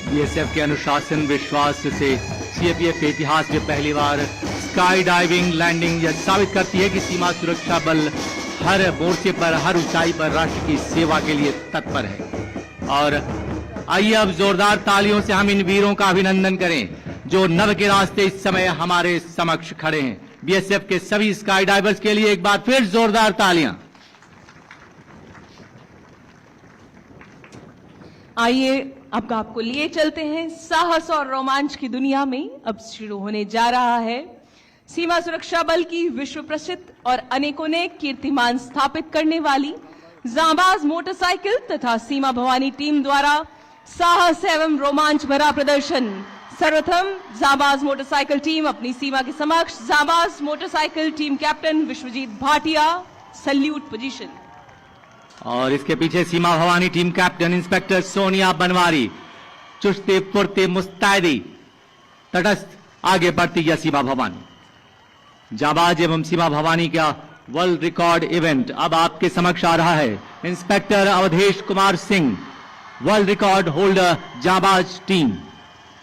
बीएसएफ के अनुशासन विश्वास से सीएपीएफ के इतिहास में पहली बार स्काई डाइविंग लैंडिंग यह साबित करती है कि सीमा सुरक्षा बल हर मोर्चे पर, हर ऊंचाई पर राष्ट्र की सेवा के लिए तत्पर है। और आइए अब जोरदार तालियों से हम इन वीरों का अभिनंदन करें जो नव के रास्ते इस समय हमारे समक्ष खड़े हैं। बीएसएफ के सभी स्काई डाइवर्स के लिए एक बार फिर जोरदार तालियां। आइए अब आपको लिए चलते हैं साहस और रोमांच की दुनिया में। अब शुरू होने जा रहा है सीमा सुरक्षा बल की विश्व प्रसिद्ध और अनेकोनेक कीर्तिमान स्थापित करने वाली जांबाज मोटरसाइकिल तथा सीमा भवानी टीम द्वारा साहस एवं रोमांच भरा प्रदर्शन। सर्वप्रथम जांबाज मोटरसाइकिल टीम अपनी सीमा के समक्ष जांबाज motorcycle team captain Vishwajit Bhatia, salute position. और इसके पीछे Seema Bhavani team captain inspector Sonia Banwari, चुस्ते फुर्ते मुस्तैदी तटस्थ आगे बढ़ती यह सीमा भवानी। जाबाज एवं सीमा भवानी का वर्ल्ड रिकॉर्ड इवेंट अब आपके समक्ष आ रहा है। Inspector Awadhesh Kumar Singh, world record holder जाबाज टीम।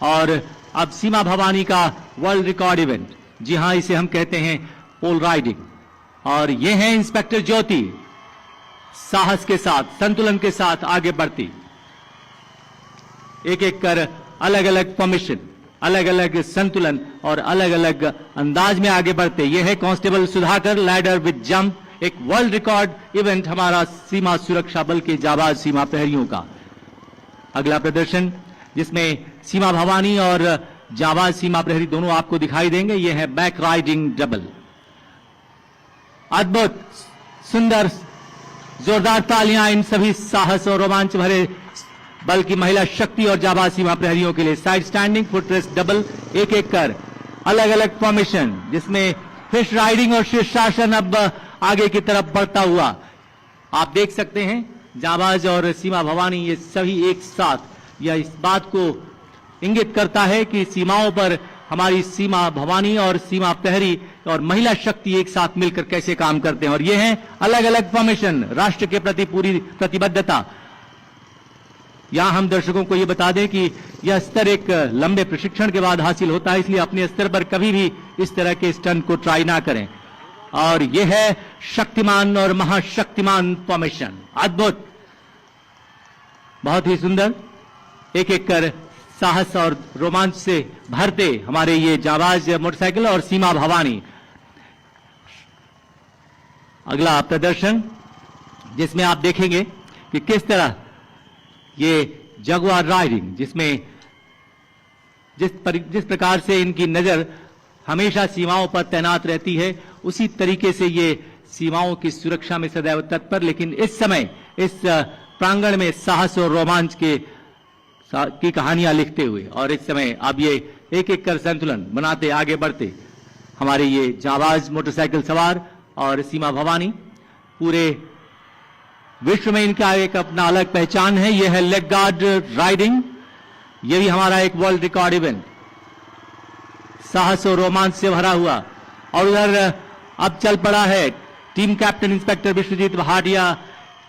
और अब सीमा भवानी का वर्ल्ड रिकॉर्ड इवेंट, जी हां, इसे हम कहते हैं पोल राइडिंग। और ये हैं इंस्पेक्टर ज्योति, साहस के साथ, संतुलन के साथ आगे बढ़ती, एक एक कर अलग अलग फॉर्मेशन, अलग अलग संतुलन और अलग अलग अंदाज में आगे बढ़ते। यह है constable Sudhakar ladder with jump, एक वर्ल्ड रिकॉर्ड इवेंट हमारा सीमा सुरक्षा बल के जाबाज सीमा प्रहरियों का। अगला प्रदर्शन जिसमें सीमा भवानी और जाबाज सीमा प्रहरी दोनों आपको दिखाई देंगे, यह है बैक राइडिंग डबल। अद्भुत, सुंदर, जोरदार तालियां इन सभी साहस और रोमांच भरे बल की महिला शक्ति और जाबाज सीमा प्रहरियों के लिए। Side standing foot rest double, एक एक कर अलग अलग फॉर्मेशन जिसमें फिश राइडिंग और शीर्षासन अब आगे की तरफ बढ़ता हुआ आप देख सकते हैं। जाबाज और सीमा भवानी ये सभी एक साथ, यह इस बात को इंगित करता है कि सीमाओं पर हमारी सीमा भवानी और सीमा प्रहरी और महिला शक्ति एक साथ मिलकर कैसे काम करते हैं। और ये हैं अलग अलग फॉर्मेशन, राष्ट्र के प्रति पूरी प्रतिबद्धता। यहां हम दर्शकों को ये बता दें कि यह स्तर एक लंबे प्रशिक्षण के बाद हासिल होता है, इसलिए अपने स्तर पर कभी भी इस तरह के स्टंट को ट्राई ना करें। और यह है शक्तिमान और महाशक्तिमान फॉर्मेशन, अद्भुत, बहुत ही सुंदर, एक एक कर साहस और रोमांच से भरते हमारे ये जाबाज मोटरसाइकिल और सीमा भवानी। अगला प्रदर्शन जिसमें आप देखेंगे कि किस तरह ये जगुआर राइडिंग, जिसमें जिस प्रकार से इनकी नजर हमेशा सीमाओं पर तैनात रहती है, उसी तरीके से ये सीमाओं की सुरक्षा में सदैव तत्पर, लेकिन इस समय इस प्रांगण में साहस और रोमांच की कहानियां लिखते हुए, और इस समय अब ये एक एक कर संतुलन बनाते आगे बढ़ते हमारे ये जाबाज मोटरसाइकिल सवार और सीमा भवानी, पूरे विश्व में इनका एक अपना अलग पहचान है। यह है लेग गार्ड राइडिंग, यह भी हमारा एक वर्ल्ड रिकॉर्ड इवेंट, साहस और रोमांच से भरा हुआ। और उधर अब चल पड़ा है team captain inspector Vishwajeet Bhatia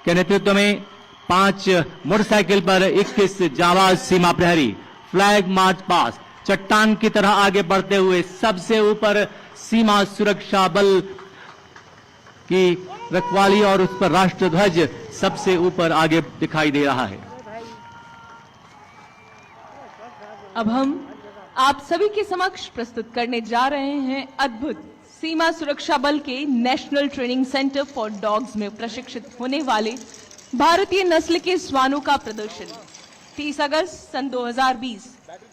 के नेतृत्व में 5 मोटरसाइकिल पर 21 जाबाज सीमा प्रहरी फ्लैग मार्च पास चट्टान की तरह आगे बढ़ते हुए सबसे ऊपर सीमा सुरक्षा बल की रखवाली और उस पर राष्ट्रध्वज सबसे ऊपर आगे दिखाई दे रहा है। अब हम आप सभी के समक्ष प्रस्तुत करने जा रहे हैं अद्भुत सीमा सुरक्षा बल के national training centre for dogs में प्रशिक्षित होने वाले भारतीय नस्ल के श्वानों का प्रदर्शन। 30 अगस्त सन 2020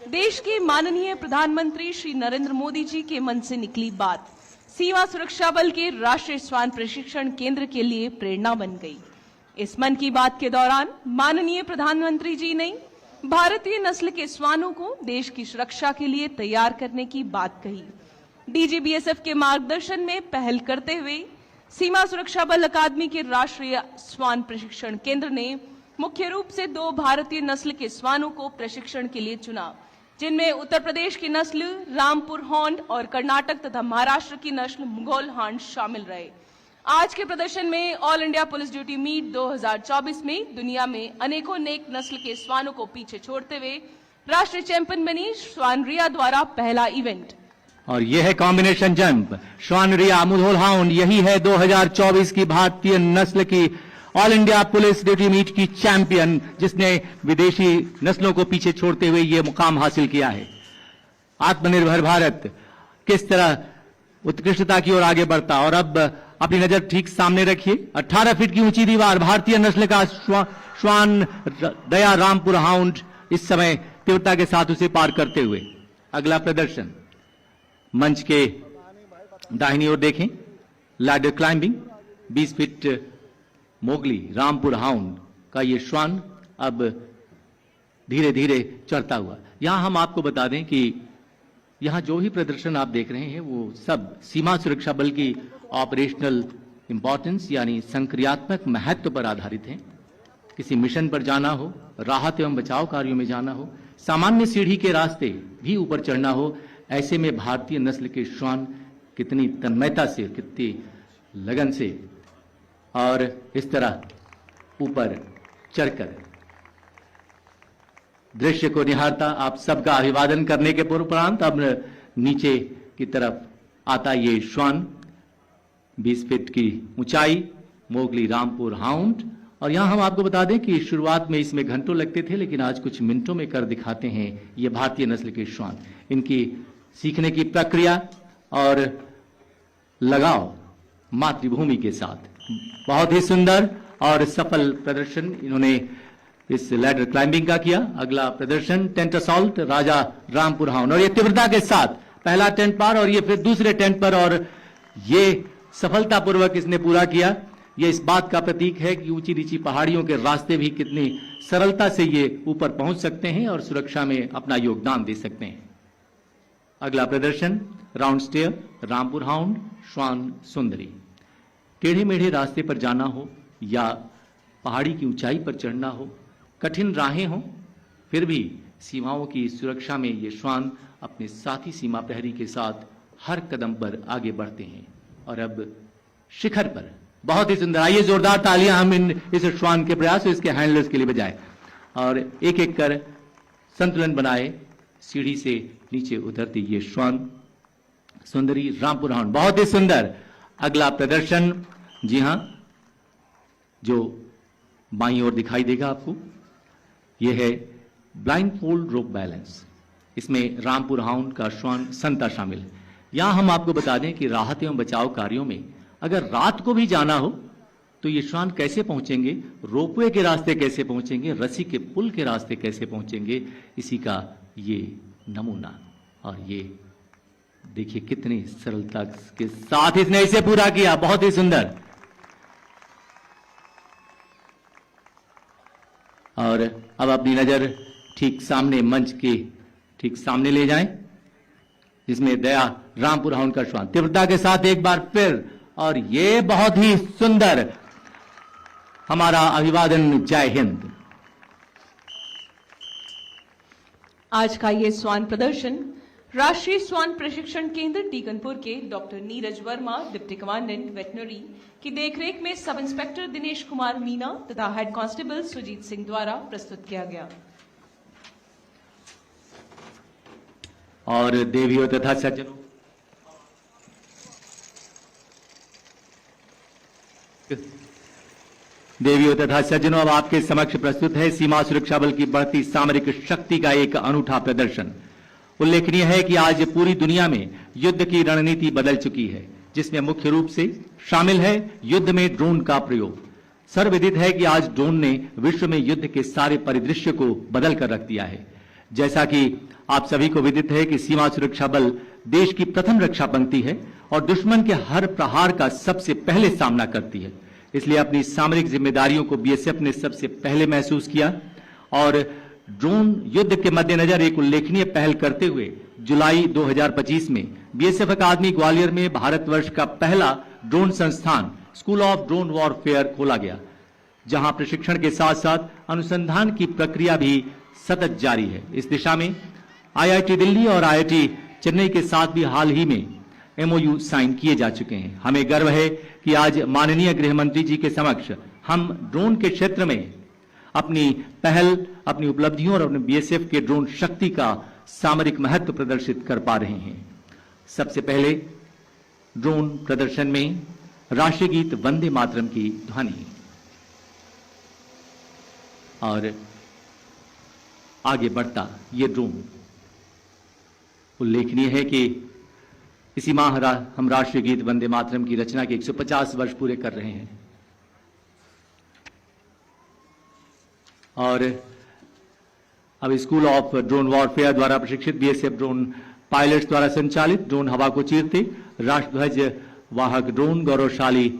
देश के माननीय प्रधानमंत्री श्री नरेंद्र मोदी जी के मन से निकली बात सीमा सुरक्षा बल के राष्ट्रीय श्वान प्रशिक्षण केंद्र के लिए प्रेरणा बन गई। इस मन की बात के दौरान माननीय प्रधानमंत्री जी ने भारतीय नस्ल के श्वानों को देश की सुरक्षा के लिए तैयार करने की बात कही। डीजीबीएसएफ के मार्गदर्शन में पहल करते हुए सीमा सुरक्षा बल अकादमी के राष्ट्रीय श्वान प्रशिक्षण केंद्र ने मुख्य रूप से 2 भारतीय नस्ल के श्वानों को प्रशिक्षण के लिए चुना, जिनमें उत्तर प्रदेश की नस्ल रामपुर हॉन्ड और कर्नाटक तथा महाराष्ट्र की नस्ल मुगल हॉन्ड शामिल रहे। आज के प्रदर्शन में all India police duty meet 2024 में दुनिया में अनेकों नेक नस्ल के श्वानों को पीछे छोड़ते हुए राष्ट्रीय चैंपियन बनी श्वान रिया द्वारा पहला इवेंट। और यह है कॉम्बिनेशन जंप श्वान रिया मुधोल हाउंड, यही है 2024 की भारतीय नस्ल की all India police duty meet की चैंपियन, जिसने विदेशी नस्लों को पीछे छोड़ते हुए यह मुकाम हासिल किया है। आत्मनिर्भर भारत किस तरह उत्कृष्टता की ओर आगे बढ़ता। और अब अपनी नजर ठीक सामने रखिए, 18 फीट की ऊंची दीवार, भारतीय नस्ल का श्वान दया रामपुर हाउंड इस समय तीव्रता के साथ उसे पार करते हुए। अगला प्रदर्शन मंच के दाहिनी ओर देखें, ladder climbing 20 feet Mowgli Rampur hound का ये श्वान अब धीरे धीरे चढ़ता हुआ। यहां हम आपको बता दें कि यहां जो भी प्रदर्शन आप देख रहे हैं वो सब सीमा सुरक्षा बल की ऑपरेशनल इंपॉर्टेंस यानी संक्रियात्मक महत्व पर आधारित हैं। किसी मिशन पर जाना हो, राहत एवं बचाव कार्यों में जाना हो, सामान्य सीढ़ी के रास्ते भी ऊपर चढ़ना हो, ऐसे में भारतीय नस्ल के श्वान कितनी तन्मयता से, कितनी लगन से और इस तरह ऊपर चढ़कर दृश्य को निहारता आप सबका अभिवादन करने के उपरांत अब नीचे की तरफ आता ये श्वान 20 फीट की ऊंचाई मोगली रामपुर हाउंड। और यहां हम आपको बता दें कि शुरुआत में इसमें घंटों लगते थे, लेकिन आज कुछ मिनटों में कर दिखाते हैं ये भारतीय नस्ल के श्वान। इनकी सीखने की प्रक्रिया और लगाव मातृभूमि के साथ बहुत ही सुंदर और सफल प्रदर्शन इन्होंने इस लैडर क्लाइंबिंग का किया। अगला प्रदर्शन टेंट असॉल्ट राजा रामपुर हाउंड, और ये तीव्रता के साथ पहला टेंट पार और ये फिर दूसरे टेंट पर, और ये सफलतापूर्वक इसने पूरा किया। ये इस बात का प्रतीक है कि ऊंची नीची पहाड़ियों के रास्ते भी कितनी सरलता से ये ऊपर पहुंच सकते हैं और सुरक्षा में अपना योगदान दे सकते हैं। अगला प्रदर्शन राउंड स्टेयर रामपुर हाउंड श्वान सुंदरी। टेढ़े मेढ़े रास्ते पर जाना हो या पहाड़ी की ऊंचाई पर चढ़ना हो, कठिन राहें हो, फिर भी सीमाओं की सुरक्षा में ये श्वान अपने साथी सीमा प्रहरी के साथ हर कदम पर आगे बढ़ते हैं। और अब शिखर पर बहुत ही सुंदर, आइए जोरदार तालियां हम इस श्वान के प्रयास और इसके हैंडलर्स के लिए बजाएं और एक एक कर संतुलन बनाए सीढ़ी से नीचे उतरती ये श्वान सुंदरी रामपुर हाउंड, बहुत ही सुंदर। अगला प्रदर्शन, जी हां, जो बाईं ओर दिखाई देगा आपको, यह है ब्लाइंड फोल्ड रोप बैलेंस। इसमें रामपुर हाउंड का श्वान संता शामिल है। यहां हम आपको बता दें कि राहत एवं बचाव कार्यों में अगर रात को भी जाना हो तो ये श्वान कैसे पहुंचेंगे, रोपवे के रास्ते कैसे पहुंचेंगे, रस्सी के पुल के रास्ते कैसे पहुंचेंगे, इसी का ये नमूना। और ये देखिए कितनी सरलता के साथ इसने इसे पूरा किया, बहुत ही सुंदर। और अब अपनी नजर ठीक सामने, मंच के ठीक सामने ले जाएं, जिसमें दया रामपुर हाउंड का श्वान तीव्रता के साथ एक बार फिर, और ये बहुत ही सुंदर। हमारा अभिवादन, जय हिंद। आज का ये स्वान प्रदर्शन राष्ट्रीय स्वान प्रशिक्षण केंद्र टीकनपुर के doctor Neeraj Verma, deputy commandant veterinary की देखरेख में सब इंस्पेक्टर दिनेश कुमार मीना तथा हेड कांस्टेबल सुजीत सिंह द्वारा प्रस्तुत किया गया। और देवियों तथा सज्जनों, देवियों तथा सज्जनों, अब आपके समक्ष प्रस्तुत है सीमा सुरक्षा बल की बढ़ती सामरिक शक्ति का एक अनूठा प्रदर्शन। उल्लेखनीय है कि आज पूरी दुनिया में युद्ध की रणनीति बदल चुकी है, जिसमें मुख्य रूप से शामिल है युद्ध में ड्रोन का प्रयोग। सर्वविदित है कि आज ड्रोन ने विश्व में युद्ध के सारे परिदृश्य को बदल कर रख दिया है। जैसा कि आप सभी को विदित है कि सीमा सुरक्षा बल देश की प्रथम रक्षा पंक्ति है और दुश्मन के हर प्रहार का सबसे पहले सामना करती है। इसलिए अपनी सामरिक जिम्मेदारियों को बीएसएफ ने सबसे पहले महसूस किया और ड्रोन युद्ध के मद्देनजर एक उल्लेखनीय पहल करते हुए जुलाई 2025 में बीएसएफ अकादमी ग्वालियर में भारतवर्ष का पहला ड्रोन संस्थान स्कूल ऑफ ड्रोन वॉरफेयर खोला गया, जहां प्रशिक्षण के साथ साथ अनुसंधान की प्रक्रिया भी सतत जारी है। इस दिशा में आईआईटी दिल्ली और आईआईटी चेन्नई के साथ भी हाल ही में एमओयू साइन किए जा चुके हैं। हमें गर्व है कि आज माननीय गृह मंत्री जी के समक्ष हम ड्रोन के क्षेत्र में अपनी पहल, अपनी उपलब्धियों और अपने बीएसएफ के ड्रोन शक्ति का सामरिक महत्व प्रदर्शित कर पा रहे हैं। सबसे पहले ड्रोन प्रदर्शन में राष्ट्रीय गीत वंदे मातरम की ध्वनि, और आगे बढ़ता ये ड्रोन। उल्लेखनीय है कि इसी माह हम राष्ट्रीय गीत वंदे मातरम की रचना के 150 वर्ष पूरे कर रहे हैं। और अब स्कूल ऑफ ड्रोन वॉरफेयर द्वारा प्रशिक्षित बीएसएफ ड्रोन पायलट्स द्वारा संचालित ड्रोन हवा को चीरते, राष्ट्रध्वज वाहक ड्रोन, गौरवशाली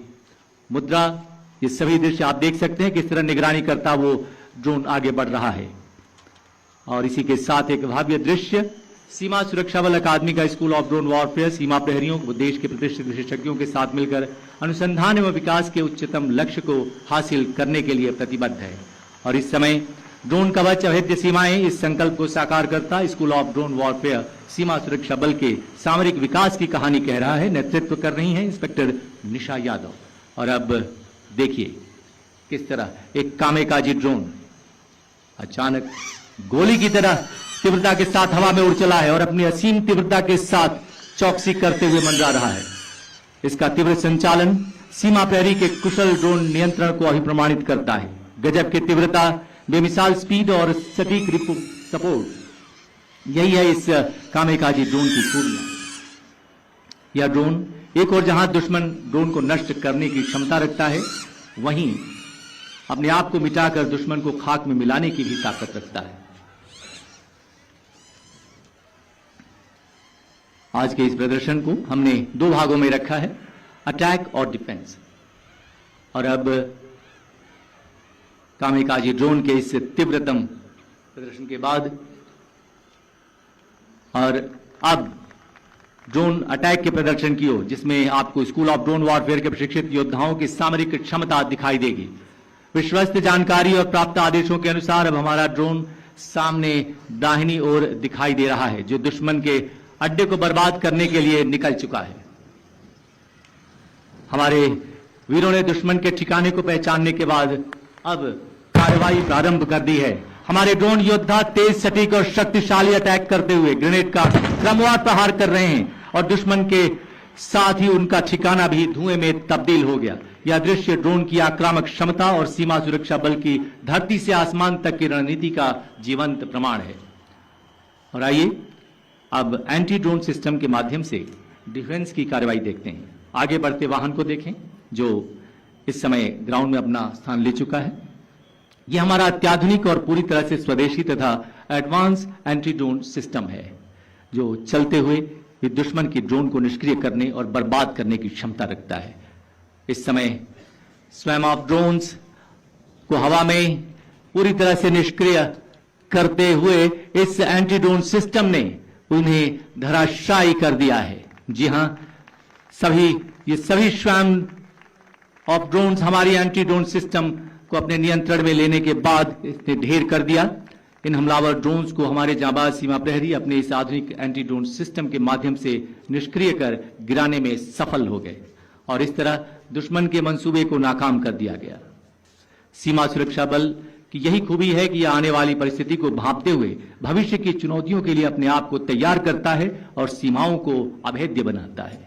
मुद्रा, ये सभी दृश्य आप देख सकते हैं किस तरह निगरानी करता वो ड्रोन आगे बढ़ रहा है। और इसी के साथ एक भव्य दृश्य सीमा सुरक्षा बल अकादमी का स्कूल ऑफ ड्रोन वॉरफेयर सीमा प्रहरियों को देश के प्रतिष्ठित विशेषज्ञों के साथ मिलकर अनुसंधान एवं विकास के उच्चतम लक्ष्य को हासिल करने के लिए प्रतिबद्ध है। और इस समय ड्रोन कवच अभेद्य सीमाएं इस संकल्प को साकार करता स्कूल ऑफ ड्रोन वॉरफेयर सीमा सुरक्षा बल के सामरिक विकास की कहानी कह रहा है। नेतृत्व कर रही हैं इंस्पेक्टर निशा यादव। और अब देखिए किस तरह एक कामेकाजी ड्रोन अचानक गोली की तरह तीव्रता के साथ हवा में उड़ चला है और अपनी असीम तीव्रता के साथ चौकसी करते हुए मंडरा रहा है। इसका तीव्र संचालन सीमा प्रहरी के कुशल ड्रोन नियंत्रण को अभिप्रमाणित करता है। गजब की तीव्रता, बेमिसाल स्पीड और सटीक सपोर्ट, यही है इस कामेकाजी ड्रोन की खूबियां। यह ड्रोन एक और जहां दुश्मन ड्रोन को नष्ट करने की क्षमता रखता है, वहीं अपने आप को मिटाकर दुश्मन को खाक में मिलाने की भी ताकत रखता है। आज के इस प्रदर्शन को हमने दो भागों में रखा है, अटैक और डिफेंस। और अब कामेकाजी ड्रोन के इस तीव्रतम प्रदर्शन के बाद और अब ड्रोन अटैक के प्रदर्शन की ओर, जिसमें आपको स्कूल ऑफ ड्रोन वॉरफेयर के प्रशिक्षित योद्धाओं की सामरिक क्षमता दिखाई देगी। विश्वस्त जानकारी और प्राप्त आदेशों के अनुसार अब हमारा ड्रोन सामने दाहिनी ओर दिखाई दे रहा है, जो दुश्मन के अड्डे को बर्बाद करने के लिए निकल चुका है। हमारे वीरों ने दुश्मन के ठिकाने को पहचानने के बाद अब कार्रवाई प्रारंभ कर दी है। हमारे ड्रोन योद्धा तेज, सटीक और शक्तिशाली अटैक करते हुए ग्रेनेड का क्रमवार प्रहार कर रहे हैं और दुश्मन के साथ ही उनका ठिकाना भी धुएं में तब्दील हो गया। यह दृश्य ड्रोन की आक्रामक क्षमता और सीमा सुरक्षा बल की धरती से आसमान तक की रणनीति का जीवंत प्रमाण है। और आइए अब एंटी ड्रोन सिस्टम के माध्यम से डिफेंस की कार्रवाई देखते हैं। आगे बढ़ते वाहन को देखें, जो इस समय ग्राउंड में अपना स्थान ले चुका है। यह हमारा अत्याधुनिक और पूरी तरह से स्वदेशी तथा एडवांस एंटी ड्रोन सिस्टम है, जो चलते हुए ये दुश्मन की ड्रोन को निष्क्रिय करने और बर्बाद करने की क्षमता रखता है। इस समय स्वयं ऑफ ड्रोन्स को हवा में पूरी तरह से निष्क्रिय करते हुए इस एंटी ड्रोन सिस्टम ने उन्हें धराशायी कर दिया है। जी हां, ये सभी स्वयं ऑफ ड्रोन्स हमारी एंटी ड्रोन सिस्टम को अपने नियंत्रण में लेने के बाद इसने ढेर कर दिया। इन हमलावर ड्रोन्स को हमारे जांबाज सीमा प्रहरी अपने इस आधुनिक एंटी ड्रोन सिस्टम के माध्यम से निष्क्रिय कर गिराने में सफल हो गए और इस तरह दुश्मन के मंसूबे को नाकाम कर दिया गया। सीमा सुरक्षा बल की यही खूबी है कि यह आने वाली परिस्थिति को भांपते हुए भविष्य की चुनौतियों के लिए अपने आप को तैयार करता है और सीमाओं को अभेद्य बनाता है।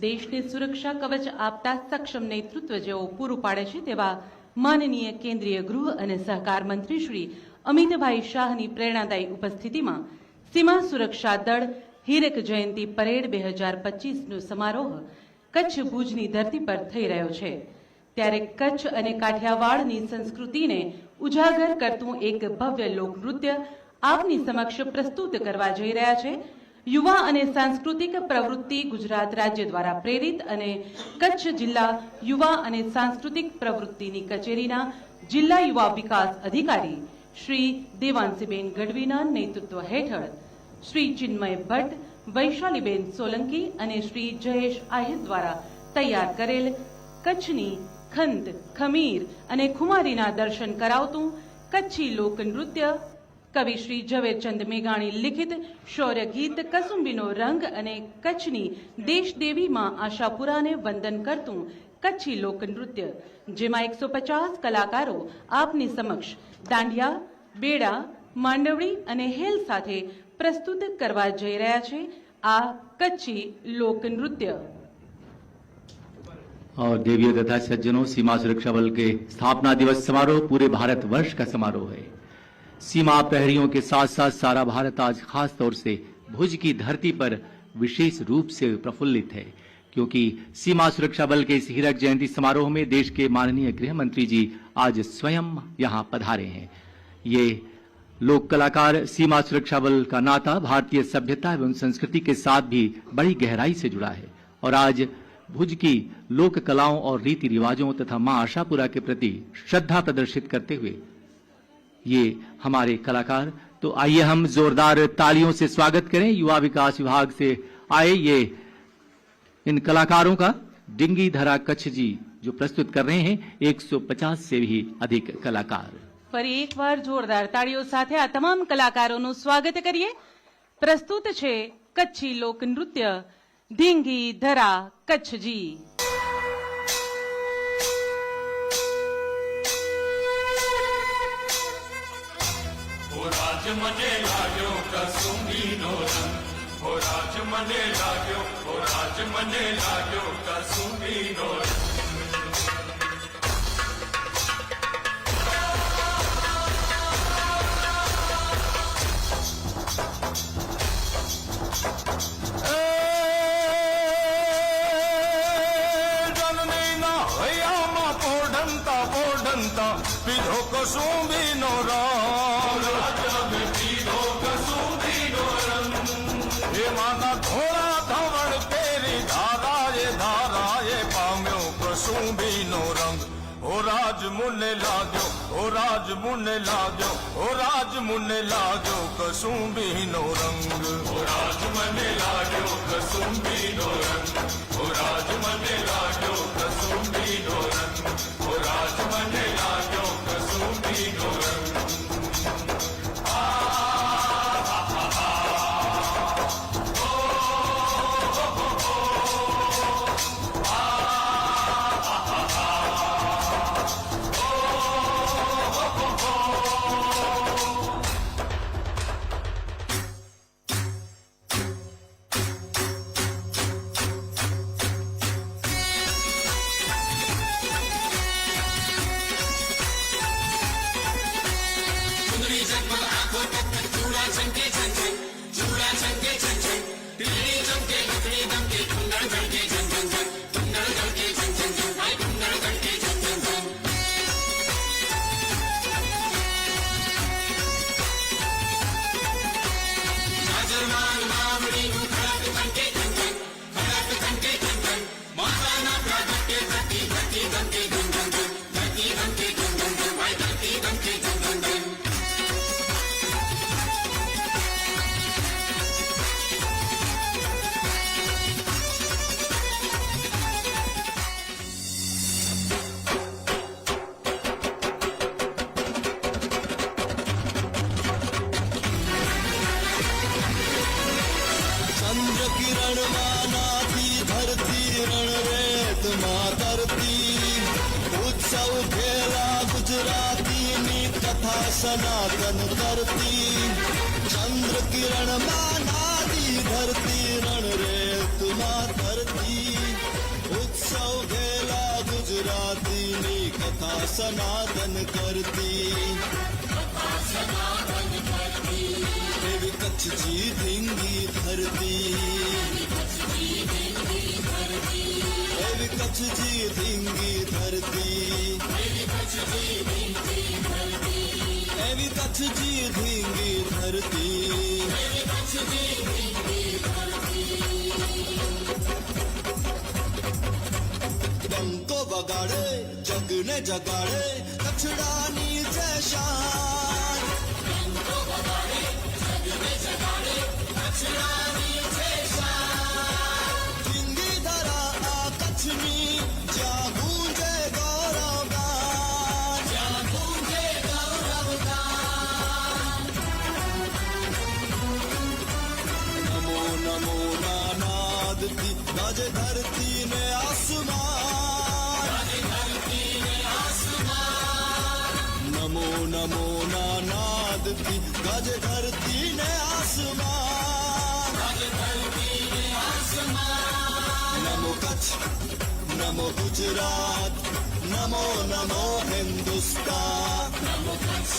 દેશને સુરક્ષા કવચ આપતા સક્ષમ નેતૃત્વ જેઓ પૂરું પાડે છે તેવા માનનીય કેન્દ્રીય ગૃહ અને સહકાર મંત્રી શ્રી અમિતભાઈ શાહની પ્રેરણાદાયી ઉપસ્થિતિમાં સીમા સુરક્ષા દળ હીરક જયંતી પરેડ 2025નો સમારોહ કચ્છ ભુજની ધરતી પર થઈ રહ્યો છે। ત્યારે કચ્છ અને કાઠિયાવાડની સંસ્કૃતિને ઉજાગર કરતું એક ભવ્ય લોકનૃત્ય આપની સમક્ષ પ્રસ્તુત કરવા જઈ રહ્યા છે। युवा અને सांस्कृतिक प्रवृत्ति गुजरात राज्य द्वारा प्रेरित અને कच्छ जिल्ला युवा અને सांस्कृतिक प्रवृत्तिनी कचेरीना जिल्ला युवा विकास अधिकारी श्री देवांशीबेन गढ़वीना नेतृत्व हेठळ श्री चिन्मय भट्ट, वैशालीबेन सोलंकी અને श्री जयेश આહિર द्वारा तैयार करेल कच्छनी खंत, खमीर અને खुमारीना दर्शन करावतुं कच्छी लोकनृत्य कवि श्री ઝવેરચંદ મેઘાણી लिखित शौर्य गीत कसुंबीनो रंग અને કચ્છની દેશદેવી માં આશાપુરાને વંદન કરતું કચ્છી લોકનૃત્ય, જેમાં 150 કલાકારો આપની સમક્ષ દાંડિયા, બેડા, માંડવડી અને હેલ સાથે પ્રસ્તુત કરવા જઈ રહ્યા છે આ કચ્છી લોકનૃત્ય। और देवियों तथा सज्जनों, सीमा सुरक्षा बल के स्थापना दिवस समारोह पूरे भारतवर्ष का समारोह है। सीमा प्रहरियों के साथ साथ सारा भारत आज खास तौर से भुज की धरती पर विशेष रूप से प्रफुल्लित है, क्योंकि सीमा सुरक्षा बल के इस हीरक जयंती समारोह में देश के माननीय गृह मंत्री जी आज स्वयं यहां पधारे हैं। ये लोक कलाकार सीमा सुरक्षा बल का नाता भारतीय सभ्यता एवं संस्कृति के साथ भी बड़ी गहराई से जुड़ा है और आज भुज की लोक कलाओं और रीति रिवाजों तथा मां आशापुरा के प्रति श्रद्धा प्रदर्शित करते हुए ये हमारे कलाकार, तो आइए हम जोरदार तालियों से स्वागत करें युवा विकास विभाग से आए ये इन कलाकारों का। डिंगी धरा कच्छ जी जो प्रस्तुत कर रहे हैं 150 से भी अधिक कलाकार। ફરી એકવાર જોરદાર તાળીઓ સાથે આ તમામ કલાકારોનું સ્વાગત કરીએ। પ્રસ્તુત છે કચ્છી લોકનૃત્ય ઢીંગી ધરા કચ્છજી। મને લાગ્યો કસુંબીનો રંગ, હો રાજ મને લાગ્યો, હો રાજ મને લાગ્યો કસુંબીનો રંગ। જનનીના હૈયામાં પોઢંતા પોઢંતા પીધો કસુંબીનો રંગ। माना घोड़ा धवल तेरी धाराए धाराए पाम्यो कसुंबीनो रंग। हो राज मुने लाग्यो, हो राज मुने लाग्यो, हो राज मुने लाग्यो कसुंबीनो रंग। हो राज मने लाग्यो कसुंबीनो रंग, हो राज मने लाग्यो कसुंबीनो रंग, हो राज मने लाग्यो कसुंबीनो रंग। गुजरातीनी कथा सनातन करती चंद्र किरण मानादी धरती रण रेतमा धरती उत्सव गेला गुजरातीनी कथा सनातन करती एवी कच्छची ढींगी धरती एवी कच्छची ढींगी धरती एवी कच्छची ढींगी धरती डंको बगाड़े जगने जगाड़े कछड़ानी जय शान ढींगी धरा आ कच्छनी जा गूंजे गौरव गान नमो नमो नानाद की बाजे धरती में आसमान नमो नमो नानाद की गज धरती ने आसमान नमो कच्छ नमो गुजरात नमो नमो हिंदुस्तान नमो कच्छ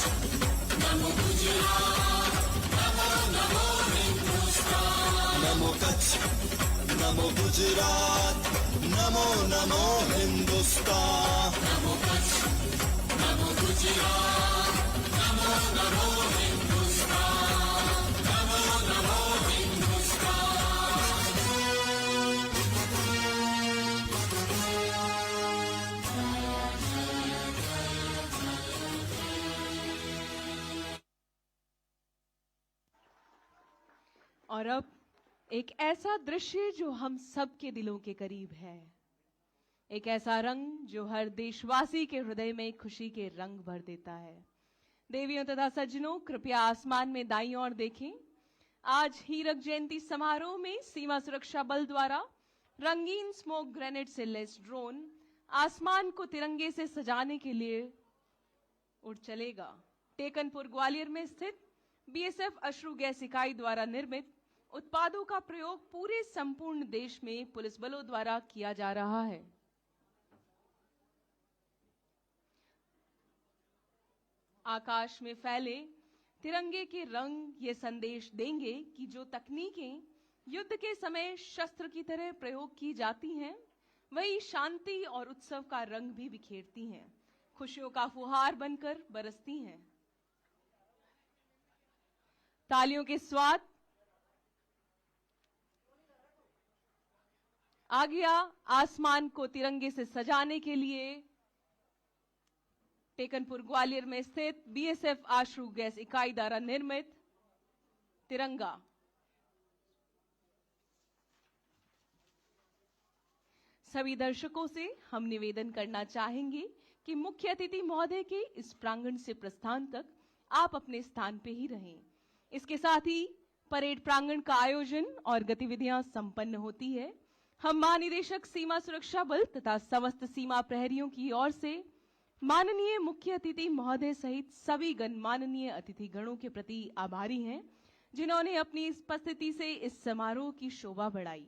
नमो गुजरात नमो नमो हिंदुस्तान नमो कच्छ नमो गुजरात नमो नमो हिंदुस्तान नमो कच्छ नमो गुजरात नमो नमो हिंदुस्तान नमो नमो हिंदुस्तान और अब एक ऐसा दृश्य जो हम सब के दिलों के करीब है, एक ऐसा रंग जो हर देशवासी के हृदय में खुशी के रंग भर देता है। देवियों तथा सज्जनों, कृपया आसमान में दाईं ओर देखें। आज हीरक जयंती समारोह में सीमा सुरक्षा बल द्वारा रंगीन स्मोक ग्रेनेड से लैस ड्रोन आसमान को तिरंगे से सजाने के लिए उड़ चलेगा। टेकनपुर ग्वालियर में स्थित बीएसएफ अश्रु गैस इकाई द्वारा निर्मित उत्पादों का प्रयोग पूरे संपूर्ण देश में पुलिस बलों द्वारा किया जा रहा है। आकाश में फैले तिरंगे के रंग ये संदेश देंगे कि जो तकनीकें युद्ध के समय शस्त्र की तरह प्रयोग की जाती हैं, वही शांति और उत्सव का रंग भी बिखेरती हैं, खुशियों का फुहार बनकर बरसती हैं। तालियों के स्वाद आ गया आसमान को तिरंगे से सजाने के लिए टेकनपुर ग्वालियर में स्थित बीएसएफ आश्रु गैस इकाई द्वारा निर्मित तिरंगा। सभी दर्शकों से हम निवेदन करना चाहेंगे कि मुख्य अतिथि महोदय के इस प्रांगण से प्रस्थान तक आप अपने स्थान पे ही रहें। इसके साथ ही परेड प्रांगण का आयोजन और गतिविधियां संपन्न होती है। हम महानिदेशक सीमा सुरक्षा बल तथा समस्त सीमा प्रहरियों की ओर से माननीय मुख्य अतिथि महोदय सहित सभी गणमाननीय अतिथि गणों के प्रति आभारी हैं, जिन्होंने अपनी उपस्थिति से इस समारोह की शोभा बढ़ाई।